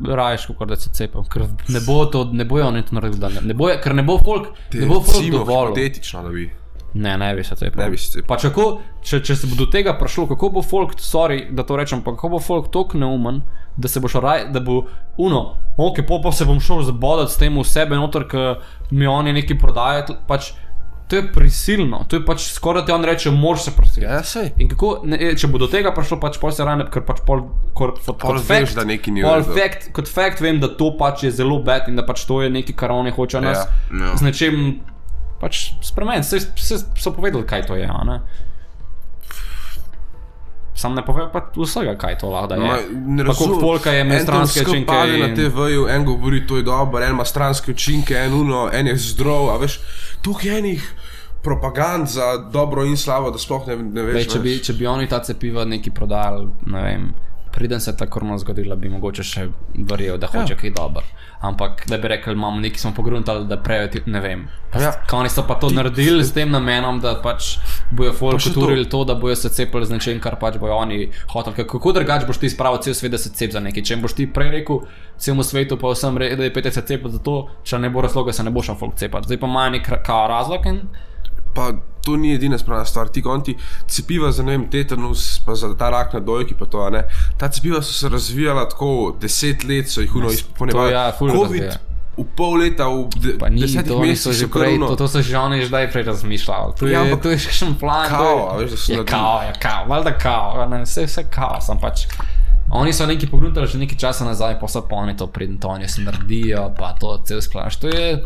Raješ, kakor da se cepam, ker ne bojo oni to naredili, ker ne bo folk dovolj. Hipotetično, da bi... Ne bi se cepal. Ne bi se cepal. Pa če se bo do tega prišlo, kako bo folk, sorry, da to rečem, pa kako bo folk toliko neumen, da se bo šel da bo ok, pa se bom šel zabodati s tem v sebe noter, ker mi oni nekaj prodajajo, pač to je prisilno, to je pač skoraj ti on reče, moraš se prositi. Ja, sej. In kako, če bo do tega prišlo, pač pol se rane, ker pač kot veš, da nekaj ni v redu. Kot fact vem, da to pač je zelo bad in da pač to je nekaj, kar oni hoče nas z nečem pač spremeniti. Vse so povedali, kaj to je, a ne? Sam ne pove pa vsega, kaj to lahko da je. Ne pa koliko folka je med stranske učinke. En to skopali na TV-ju, en govori, to je dobro, en ima stranske učinke, en je zdrav, a veš, tukaj je enih propagand za dobro in slavo, da sploh ne veš. Če bi oni ta cepiva neki prodajali, ne vem, preden se ta korona zgodila, bi mogoče še verjel, da hoče kaj dobro. Ampak, da bi rekel, imamo neki smo pogruntali, da prejo, ne vem. Oni so pa to naredili s tem namenom, da pač bojo folk uturili to, da bojo se cepili z nečem, kar pač bojo oni hoteli. Kako drugač boš ti spravil cel svet, da se cep za nekaj? Če boš ti prej rekel celemu svetu, pa vsem da je 50 cepil za to, če ne bo razloga, se ne bo šel folk cepati. Zdaj pa imajo nek razlog in... Pa to ni edina spravna stvar, ti konti cepiva za, ne vem, tetanus, pa za ta rak na dojki, pa to, ne. Ta cepiva so se razvijala tako 10 let, so jih izpolnevali. COVID v pol leta, v 10 mesecih so kar to so že oni že daj prej razmišljali. To je še še plan. Kao, a veš, da so naredili. Kao, valjda kao, vse kao, sem pač... Oni so neki pogruntali že nekaj časa nazaj, pa so pa oni to predn to, oni se naredijo, pa to cel splanaš. To je...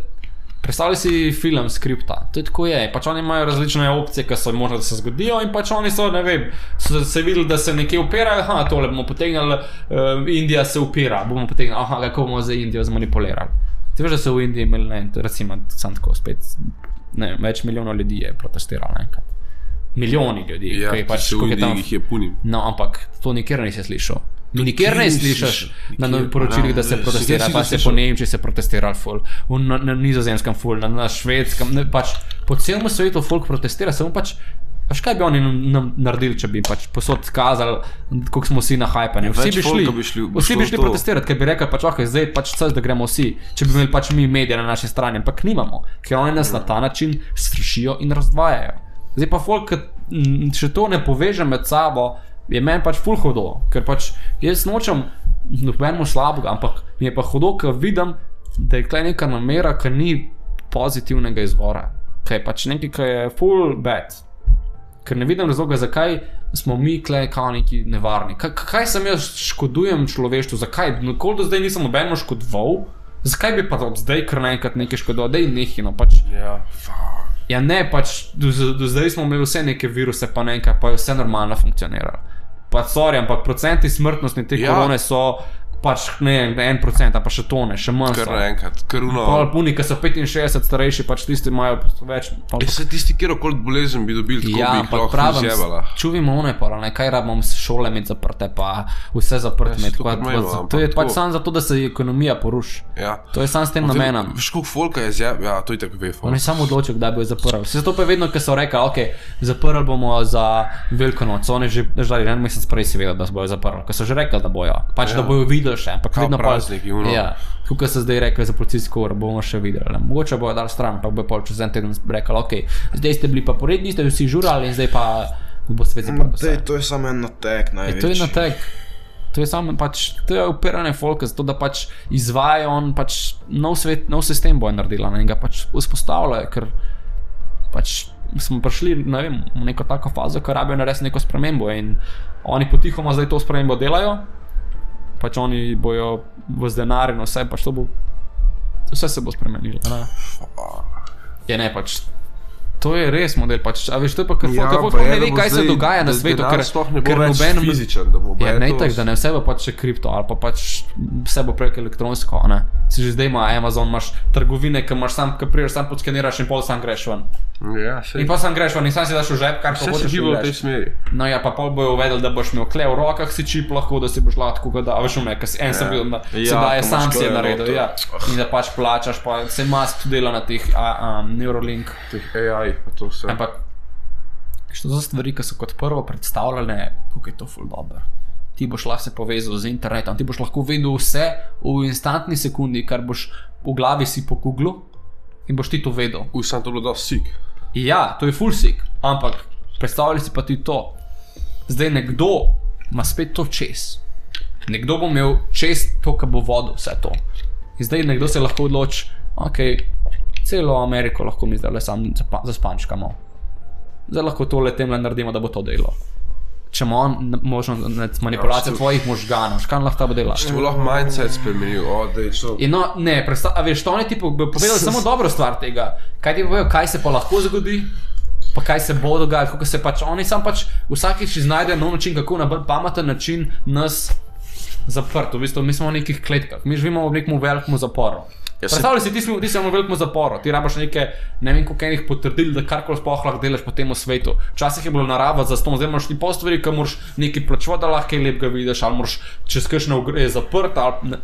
Predstavljaj si film skripta, to je tako je, pač oni imajo različne opcije, ki so možno, da se zgodijo in pač oni so, ne vem, so se videli, da se nekje upirajo, tole bomo potegnali, Indija se upira, bomo potegnali, kako bomo za Indijo zmanipulirali. Ti veš, da so v Indiji imeli, recimo, sam tako spet, ne vem, več milijonov ljudi je protestiralo enkrat. milijoni ljudi. Ja, ki pač, se koliko je vidi, tam, jih je punim. no, ampak to nikjer nisi slišal. Nikjer ne slišiš na novih poročilih, da se protestira, pa se po Nemčiji se protestira ful, na Nizozemskem ful, na Švedskem, pač po celem svetu folk protestira, samo pač, pač kaj bi oni nam naredili, če bi pač posod kazali, koliko smo vsi nahajpani. Vsi bi šli protestirati, ker bi rekli, pač ok, zdaj pač čas, da gremo vsi, če bi imeli pač mi medije na naši strani, ampak nimamo, ker oni nas na ta način strašijo in razdvajajo. Zdaj pa folk, če to ne poveže med sabo, je meni pač ful hudo, ker pač jaz nočem nobenemu slabega, ampak mi je pa hudo, ker vidim, da je tukaj neka namera, ki ni pozitivnega izvora, ki je pač nekaj, ki je full bad, ker ne vidim razloga, zakaj smo mi tukaj kao neki nevarni, kaj sem jaz škodujem človeštvu, zakaj, nikoli do zdaj nisem nobenemu škodoval, zakaj bi pa od zdaj kar naenkrat nekaj škodoval, daj nehino, pač ja ne, pač do zdaj smo imeli vse neke viruse, pa nekaj, pa je vse normalno funkcioniralo. Pa sorry, ampak procenti smrtnosti te korone so pač ne 1%, pa še tone, še manj so. Kar naenkrat, kar uno. Pa puni, ki so 65 starejši, pač tisti imajo več. Se tisti, kjerokoli bolezen bi dobili, tako bi jih lahko izjebala. Čuvimo one pa, kaj rabimo šole imeti zaprte, pa vse zaprte imeti. To je pač samo zato, da se ekonomija poruši. To je samo s tem namenom. Veš, koliko folka je zjeb, ja, to je tako ve. Oni samo odločijo, kdaj bojo zaprli. Zato pa je vedno, ko so rekli, ok, zaprli bomo za Veliko noč. Oni že žali, en mesec prej si vedel, da se bojo zaprli. Ko so že rekli, da bojo. Pač da bojo videli še, ampak vedno prazniki, ja, tukaj se zdaj rekli za policijsko uro, bomo še videli. Mogoče bojo dali stran, pa bojo pol čez en teden rekli, ok, zdaj ste bili pa poredni, ste vsi žurali in zdaj pa bo svet zaprl vse. To je samo en natek največji. To je natek. To je samo pač, to je upiranje folka, zato da pač izvajajo on pač nov svet, nov sistem bojo naredila in ga pač vzpostavljajo, ker pač smo prišli, ne vem, v neko tako fazo, ko rabijo narediti neko spremembo in oni potihoma zdaj to spremembo delajo, pač oni bojo v denar in vse, pač to bo, vse se bo spremenilo. Je ne, pač to je res model, pač, a veš, to je pa, ker folk ne ve, kaj se dogaja na svetu, ker noben fizičen, da bo ja, ne tak, da ne, vse bo pač še kripto, ali pa pač vse bo prek elektronsko, ne. Si že zdaj ima Amazon, imaš trgovine, ki imaš sam, ki priješ, sam podskeniraš in pol sam greš ven. Ja, in pa sam greš ven in sam si daš v žep, kar pa hočeš v tej smeri. No ja, pa pol bojo uvedeli, da boš imel kle v rokah si čip lahko, da si boš lahko ga da, veš ume, ker en sem bil, se daje sam si je naredil, ja. In da pač plačaš, pa se Musk dela na teh Neuralink. Teh AI, pa to vse. Ampak, što za stvari, ki so kot prvo predstavljene, kako je to ful dobro. Ti boš lahko se povezal z internetom, ti boš lahko vedel vse v instantni sekundi, kar boš v glavi si po Googlu in boš ti to vedel. Sam to bilo dosti sick. Ja, to je full sick, ampak predstavljali si pa ti to. Zdaj nekdo ima spet to čez. Nekdo bo imel čez to, kar bo vodil vse to. In zdaj nekdo se lahko odloči, ok, celo Ameriko lahko mi zdaj le sam zaspančkamo. Zdaj lahko to letem le naredimo, da bo to delo. Če ima on možnost manipulacije tvojih možganov, škan lahko ta bo delal. Če bo lahko mindset spremenil, da je to. In no, ne, a veš, to oni ti povedali samo dobro stvar tega. Kaj ti povedal, kaj se pa lahko zgodi, pa kaj se bo dogajalo, kako se pač, oni sam pač vsakič iznajdejo nov način, kako na pameten način nas zaprto. V bistvu, mi smo v nekih kletkah, mi živimo v nekem velikem zaporu. Predstavljaj si, ti si v velikem zaporu, ti rabaš neke, ne vem koliko enih potrdil, da karkoli sploh lahko delaš po tem svetu. Včasih je bilo narava za stom, zdaj moraš ti pol stvari, ki moraš nekaj plačevati, da lahko kaj lepega vidiš, ali moraš čez kakšno je zaprt, ali...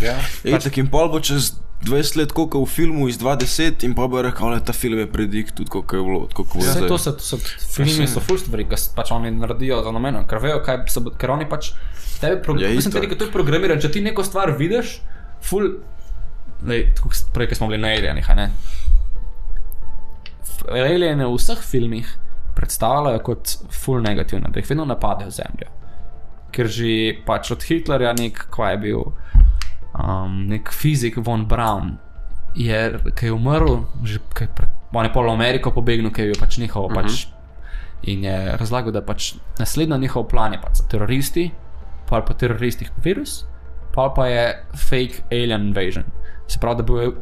Ja. Tak in pol bo čez 20 let koliko v filmu iz 2010 in pa bo rekel, da ta film je predikt tudi koliko je bilo, koliko bo zdaj. Vse to so filmi, so ful stvari, ki pač oni naredijo za namenom, ker vejo, ker oni pač tebe mislim tudi, ker to je programiran, če ti neko stvar vidiš, ful... Prej, ko smo bili na Alienih, ne? Aliene v vseh filmih predstavljajo kot ful negativno, da jih vedno napadejo zemljo. Ker že pač od Hitlerja kaj je bil nek fizik von Braun, ki je umrl, on je pol v Ameriko pobegnil, ki je bil pač njihov pač in je razlagal, da pač naslednja njihov plan je pač za teroristi, pa teroristih virus, pa je fake alien invasion. Se pravi, da bojo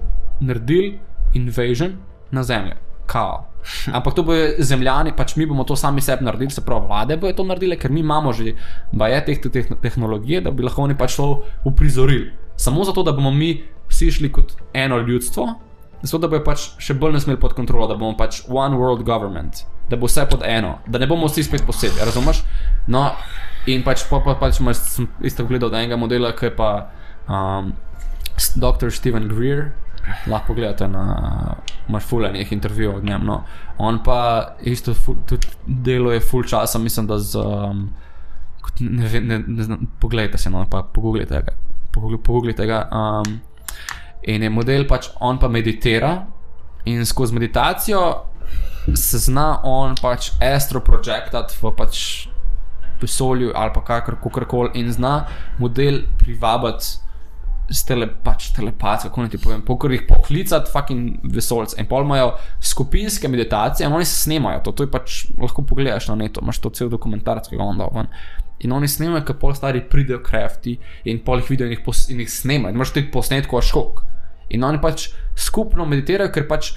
naredili invasion na zemljo. Kao. Ampak to bojo zemljani, pač mi bomo to sami sebi naredili, se pravi, vlade bojo to naredile, ker mi imamo že tehnologije, da bi lahko oni pač to uprizorili. Samo zato, da bomo mi vsi šli kot eno ljudstvo zato da bojo pač še bolj ne smeli pod kontrolo, da bomo pač one world government, da bo vse pod eno, da ne bomo vsi spet posebej, razumeš? No, in pač sem isto gledal od enega modela, ki je pa Dr. Stephen Greer, lahko pogledate imaš ful enih intervjujev od njem, no. On pa isto tudi deluje ful časa, mislim, da z ne znam, pogledajte se, no, pa pogooglite ga. In je model pač, on pa meditira in skozi meditacijo se zna on pač astroprojectat v pač vesolju ali pa kakorkoli in zna model privabiti s telepat, kako ne ti povem, pokor jih poklicati fucking vesoljce. In pol imajo skupinske meditacije in oni se snemajo to je pač, lahko pogledaš na netu, imaš to cel dokumentarc, ki ga on dal ven. In oni snemajo, ko pol stari pridejo krafti in pol jih vidijo in jih snemajo. Imaš tudi posnetko škok. In oni pač skupno meditirajo, ker pač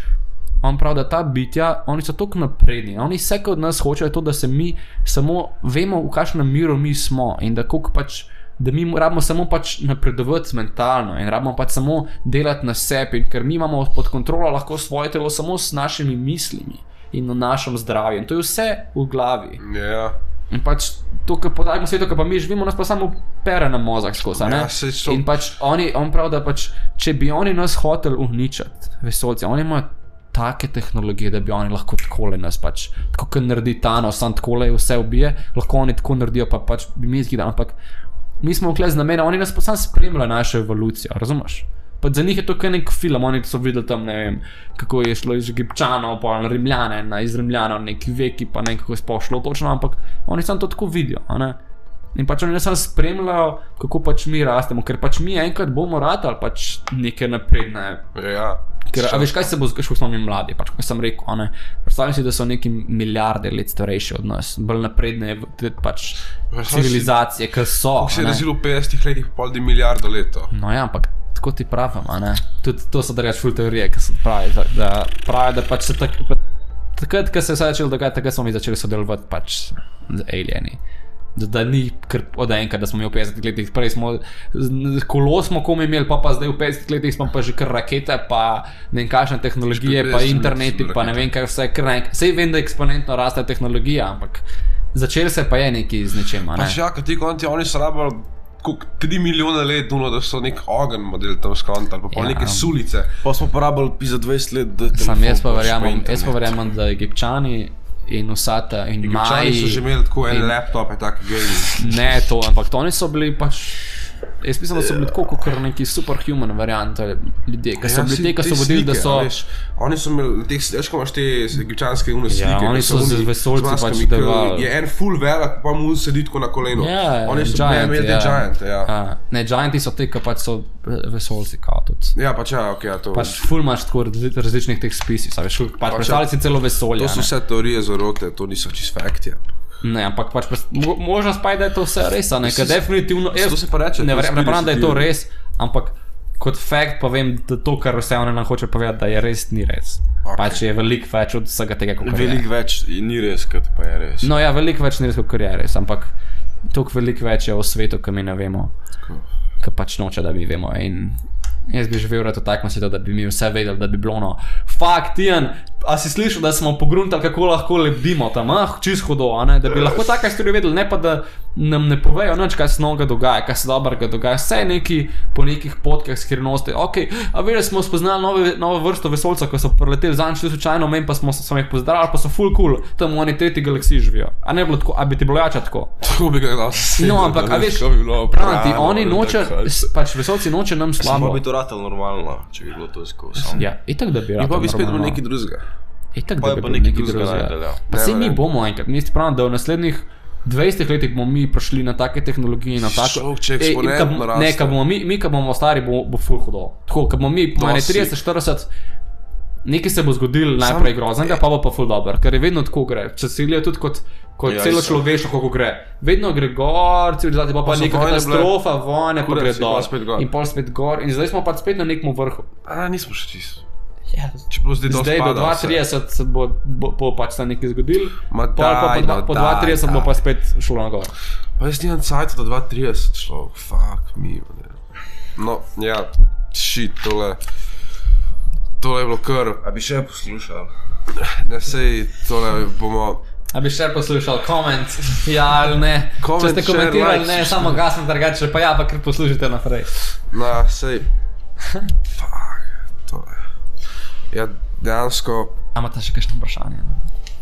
on pravi, da ta bitja, oni so toliko napredni. Oni vse od nas hočejo to, da se mi samo vemo, v kakšnem miru mi smo in da koliko pač da mi rabimo samo pač napredovati mentalno in rabimo pač samo delati na sebi, ker mi imamo pod kontrolo lahko svoje telo samo s našimi mislimi in na našem zdravju. In to je vse v glavi. Yeah. In pač to, kar podajmo svetu, kar pa mi živimo, nas pa samo pere na mozak skozi, ne? In pač on pravi, da pač, če bi oni nas hoteli uničiti, vesoljci, oni imajo take tehnologije, da bi oni lahko takole nas pač, tako kot naredi Thanos, sam takole vse ubije, lahko oni tako naredijo, pa pač bi mi izgledali, ampak mi smo vkle z namena, oni nas pa sam spremljajo našo evolucijo, razumeš? Pa za njih je to kaj nek film, oni so videli tam, ne vem, kako je šlo iz Egipčanov, pa na Rimljane, iz Rimljanov neki veki, pa ne kako je spošlo točno, ampak oni sam to tako vidijo, a ne? In pač oni nas sam spremljajo, kako pač mi rastemo, ker pač mi enkrat bomo ratali pač neke napredne. Ja. Ker, a veš, kaj se bo zgodilo, ko smo mi mladi, pač, kot sem rekel, a ne? Predstavljam si, da so neki milijarde let starejši od nas, bolj napredne pač civilizacije, ki so. Kako se je razvilo v 50 letih, pol milijardo leto. No ja, ampak tako ti pravim, a ne? Tudi to so drugače ful teorije, ki se pravi, da pač se takrat, ko se je vse začelo dogajati, takrat smo mi začeli sodelovati pač z alieni. Da ni kar od enkrat, da smo mi v 50 letih, prej smo kolo smo komi imeli, pa zdaj v 50 letih smo pa že kar rakete, pa ne vem kakšne tehnologije, pa interneti, pa ne vem kaj vse, sej vem, da eksponentno raste tehnologija, ampak začeli se pa je neki z nečem, a ne? Pač ja, kad ti konti, oni so rabili 3 milijone let, da so nek ogen model tam skontali, pa pol neke sulice. Pa smo porabili za 20 let, da telefon jaz pa verjamem, da Egipčani in vsata in Maji so že imeli tako en laptop, tak gaming. Ne to, ampak to oni so bili pač, jaz mislim, da so bili tako kot neki superhuman variant ljudje, ki so bili te, ki so vodili, da so oni so imeli teh, veš, ko imaš te egipčanske slike, ja, oni so z vesoljci pač davali, je en full velik, pa mu sedi tako na kolenu, oni so imeli te giant, ja. Ne, gianti so te, ki pač so vesoljci kao tudi. Ja, pač ja, ok, ja to. Pač ful imaš tako različnih teh spisij, pač predstavljali si celo vesolje. To so vse teorije zarote, to niso čist fakti. Ne, ampak pač možnost pa je, da je to vse res, a ne, ker definitivno, to se pa reče, ne pravim, da je to res, ampak kot fakt pa vem, da to, kar vse oni nam hoče povedati, da je res, ni res. Okay. Pač je veliko več od vsega tega, kot je. Veliko več ni res, kot pa je res. No ja, veliko več ni res, kot je res, ampak toliko veliko več je v svetu, ki mi ne vemo, ki pač noče, da bi vemo. In jaz bi živel rad v takem svetu, da bi mi vse vedeli, da bi bilo no. Fakt, Ian, a si slišal, da smo pogruntali, kako lahko lebdimo tam, čist hudo, a ne? Da bi lahko taka stvari vedeli, ne pa da nam ne povejo nič, kaj se novega dogaja, kaj se dobrega dogaja, vse neki po nekih potkah skrivnosti. Ok, a veš, smo spoznali novo vrsto vesoljcev, ko so preleteli zanj slučajno, men pa smo jih pozdravili, pa so full cool, tam v oni tretji galaksiji živijo. A ne bilo tako, a bi ti bilo jača tako? To bi ga dal no, ampak, a veš, pravim ti, oni noče, pač vesoljci noče nam slabo. Samo bi to ratal normalno, če bi bilo to skozi. Ja, itak da bi ratal normalno. In pa bi spet bilo nekaj drugega. Itak da bi bilo nekaj drugega. Pa sej mi bomo enkrat, mi pravim, da v naslednjih 20 letih bomo mi prišli na take tehnologije, na tako. Ne, kad bomo stari, bo full hudo. Tako, kad bomo mi, mene 30-40, nekaj se bo zgodilo najprej groznega, pa bo pa full dober, ker je vedno tako gre. Če se gleda tudi kot celo človeštvo, kako gre. Vedno gre gor, civilizacija, pa neka katastrofa, vojne, pa gre dol. In pol spet gor. In zdaj smo pa spet na nekem vrhu. Nismo še čisto. Ja, zdaj do 2030 bo pač tam nekaj zgodil, po 2030 bo pa spet šlo na gor. Pa jaz nimam cajta do 2030 šlo, fuck me. No, ja, shit, tole. tole je bilo kar. A bi še poslušal? Ne, sej, tole bomo... A bi še poslušal koment, ja ali ne? Če ste komentirali, ne, samo gasno drugače, pa ja, pa kar poslušajte naprej. Na, sej... Fuck, tole... Ja, dejansko... A imate še kakšno vprašanje?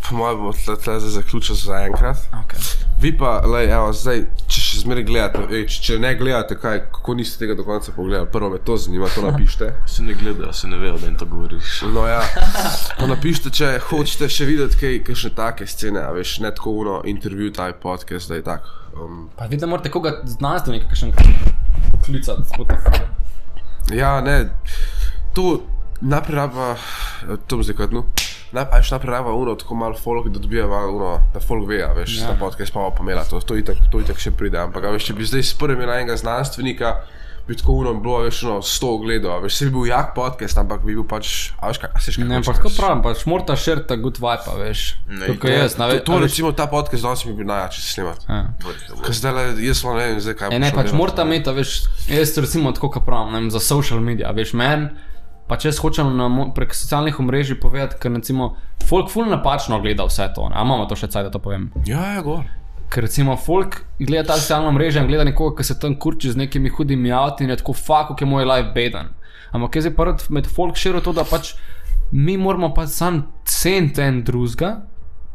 Po mojem bomo tle zaključil za enkrat. Okay. Vi pa, lej, evo, zdaj, če še zmeraj gledate, če ne gledate, kako niste tega do konca pogledali, prvo me to zanima, to napište. Se ne gledajo, se ne vejo, da jim to govoriš. No ja, to napište, če hočete še videti kakšne take scene, a veš, ne tako uno intervju, taj podcast, da je tak. Pa vidite, morate koga znanstvenika kakšen poklicati. Ja, ne, to najprej raba, to bom zdaj kratno. Najprej raba uno, tako malo folk, da dobija malo uno, da folk ve, a veš, ta podcast pa imela, to itak še pride, ampak a veš, če bi zdaj sprvi imela enega znanstvenika, bi tako uno bilo, veš, 100 gledov, a veš, se bi bil jak podcast, ampak bi bil pač, a veš, a seš kaj ne, ampak tako pravim, pač morata šerta good vibe, a veš, tako jaz, na veš. To recimo ta podcast danes mi bi najjače snimat. Ker zdaj, jaz vam ne vem, zdaj kaj bo šlo. Ne, pač morata imeti, a veš, jaz recimo tako, kaj pravim, ne vem, za social media, a veš, pač jaz hočem prek socialnih omrežij povedati, ker recimo folk ful napačno gleda vse to, a imamo to še caj, da to povem? Ja, govor. Ker recimo folk gleda ta socialna omrežja in gleda nekoga, ki se tam kurči z nekimi hudimi avti in je tako fuck, kako je moj life beden. Ampak jaz je prvi med folk širil to, da pač mi moramo pač sam ceniti en drugega,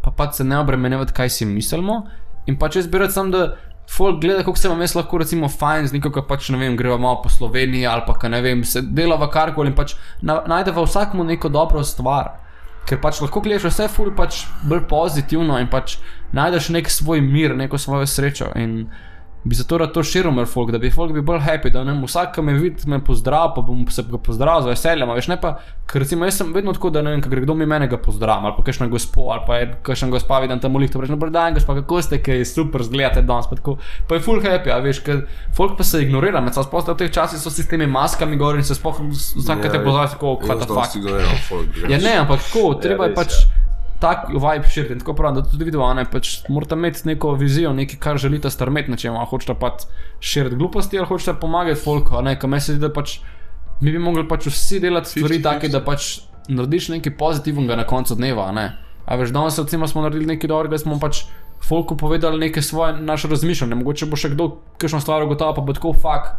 pa pač se ne obremenjevati, kaj si mislimo in pač jaz bi rad sam, da folk gleda, kako se vam jaz lahko recimo fajn z nekoga pač, ne vem, greva malo po Sloveniji ali pa, ne vem, se dela v karkoli in pač najde v vsakmu neko dobro stvar. Ker pač lahko gledaš vse ful pač bolj pozitivno in pač najdeš nek svoj mir, neko svojo srečo in bi zato rad to širil mer folk, da bi folk bil bolj happy, da ne vsak, ki me vidi, me pozdrav, pa bom se ga pozdravil z veseljem, veš, ne pa, ker recimo jaz sem vedno tako, da ne vem, ko gre kdo mi mene ga pozdravim, ali pa kakšna gospo, ali pa je kakšna gospa vidim tam v lihtu, reč, dober dan, gospa, kako ste, kaj super zgledate danes, pa tako, pa je full happy, a veš, ker folk pa se ignorira, med sploh v teh časih so si s temi maskami gor in se sploh vsaka te pozdravi tako, what the fuck. Ja ne, ampak tako, treba je pač tak vibe širiti in tako pravim, da tudi vidimo, ne, pač morate imeti neko vizijo, nekaj, kar želite strmeti na čem, ali hočete pač širiti gluposti, ali hočete pomagati folku, a ne, kaj me se zdi, da pač mi bi mogli pač vsi delati stvari take, da pač narediš nekaj pozitivnega na koncu dneva, a ne. A veš, danes recimo smo naredili nekaj dobrega, smo pač folku povedali neke svoje naše razmišljanje, mogoče bo še kdo kakšno stvar ugotovil, pa bo tako fuck,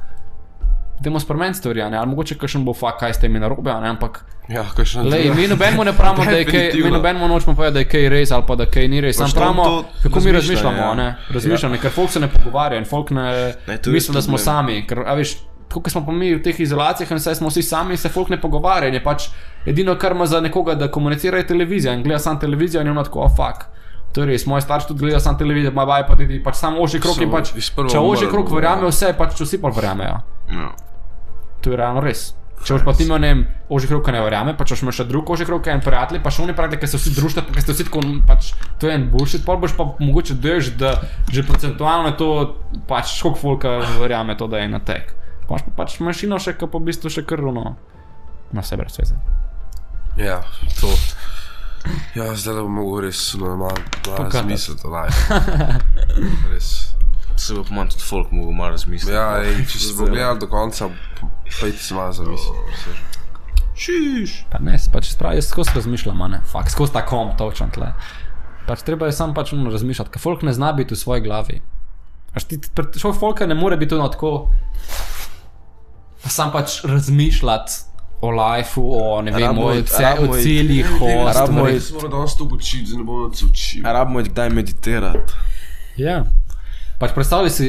dajmo spremeniti stvari, a ne, ali mogoče kakšen bo fuck, kaj ste mi narobe, a ne, ampak ja, kakšno lej, mi nobenemu ne pravimo, da je kaj, mi nobenemu nočemo povedati, da je kaj res ali pa da kaj ni res, sam pravimo, kako mi razmišljamo, a ne, razmišljamo, ker folk se ne pogovarja in folk ne misli, da smo sami, ker, a veš, tako, ker smo pa mi v teh izolacijah in vse smo vsi sami, se folk ne pogovarja in je pač edino, kar ima za nekoga, da komunicira, je televizija in gleda sam televizijo in je ono tako, oh fuck. To je res, moj starš tudi gleda sam televizijo, pa tudi pač sam ožji krog in pač, če ožji krog verjame vse, pač vsi pa verjamejo. To je realno res. Če boš pa ti imel, ne vem, ožji krog, ne verjame, pa če boš imel še drug ožji krog, en prijatelj, pa še oni pravi, ker se vsi družite, pa ker ste vsi tako, pač, to je en bullshit, pol boš pa mogoče doješ, da že procentualno to, pač, koliko folka verjame to, da je na tek. Pa pač manjšino še, ki pa v bistvu še kar runo na sebe razveze. Ja, to. Ja, zdaj bom mogel res malo razmisliti, res. Se bo pomanj tudi folk mogel malo razmisliti. Ja, če si bo gledal do konca, pojdi si malo zamisliti. Šiš! Pa ne, pač spravi, jaz skozi razmišljam, a ne, fakt, skozi ta kom, točno tle. Pač treba je sam pač razmišljati, ker folk ne zna biti v svoji glavi. Šel folka ne more biti tako, pa sam pač razmišljati o lifeu, o ne vem, o ciljih, o stvari. Se mora danes to učiti, zdaj ne bomo se učili. Rabimo kdaj meditirati. Ja. Pač predstavljaj si,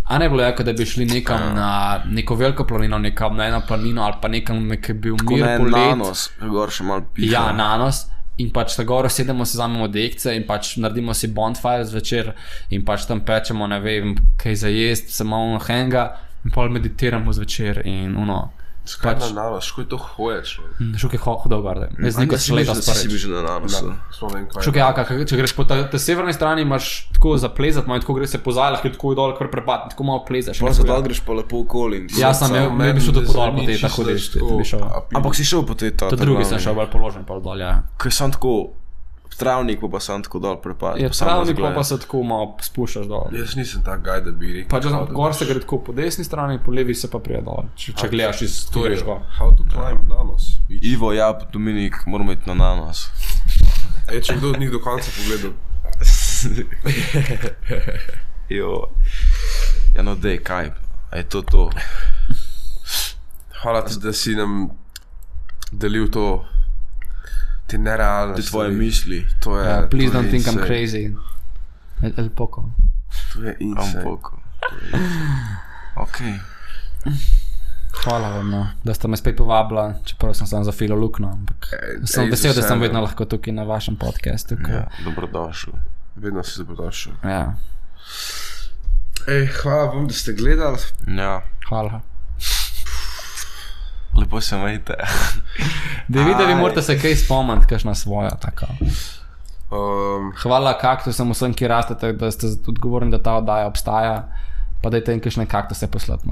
a ne bilo jako, da bi šli nekam na neko veliko planino, nekam na eno planino ali pa nekam, ki bi bil mir polet. Tako ne Nanos, gor še malo piha. Ja, Nanos. In pač ta gor sedemo, si vzamemo dekce in pač naredimo si bonfire zvečer in pač tam pečemo, ne vem, kaj za jest, se malo henga in pol meditiramo zvečer in ono. Skaj na Nanos, škoj to hoješ? Šukaj hodal garde. Jaz nekaj sleda spareč. Si bi že na Nanosu. Šukaj jaka, če greš po te severni strani, imaš tako za plezat, malo tako greš se po zalah, tako dol, kar prepad, tako malo plezaš. Prosto dol greš pa lepo okoli. Ja, sam ne bi šel tako dol po tej tako deš. Ampak si šel po tej tako. To drugi sem šel bolj položen pa dol, ja. Kaj sem tako travnik pa sam tako dol prepad. Je travnik, pa se tako malo spuščaš dol. Jaz nisem tak gaj, da bi rekel. Pač gor se gre tako po desni strani, po levi se pa prije dol. Če gledaš iz storiš gor. How to climb nanos. Ivo, ja, Dominik, moramo iti na nanos. Če kdo od njih do konca pogledal. Jo. Ja, no dej, kaj? A je to? Hvala ti, da si nam delil to, te nerealne Te tvoje stvari. misli. To je, Please to je don't think I'm insane. crazy. El poco. To je insane. Ampoko. Okej. Hvala vam, no, da ste me spet povabila, čeprav sem samo za filo lukno, ampak sem vesel, da sem vedno lahko tukaj na vašem podcastu. Ja, dobrodošel. Vedno si dobrodošel. Ja, Hvala vam, da ste gledali. Ja, hvala. lepo se majte. Da vi morate se kaj spomniti, kakšna svoja taka. Hvala kaktusem vsem, ki rastete, da ste odgovorni, da ta oddaja obstaja, pa dajte jim kakšne kaktuse poslati.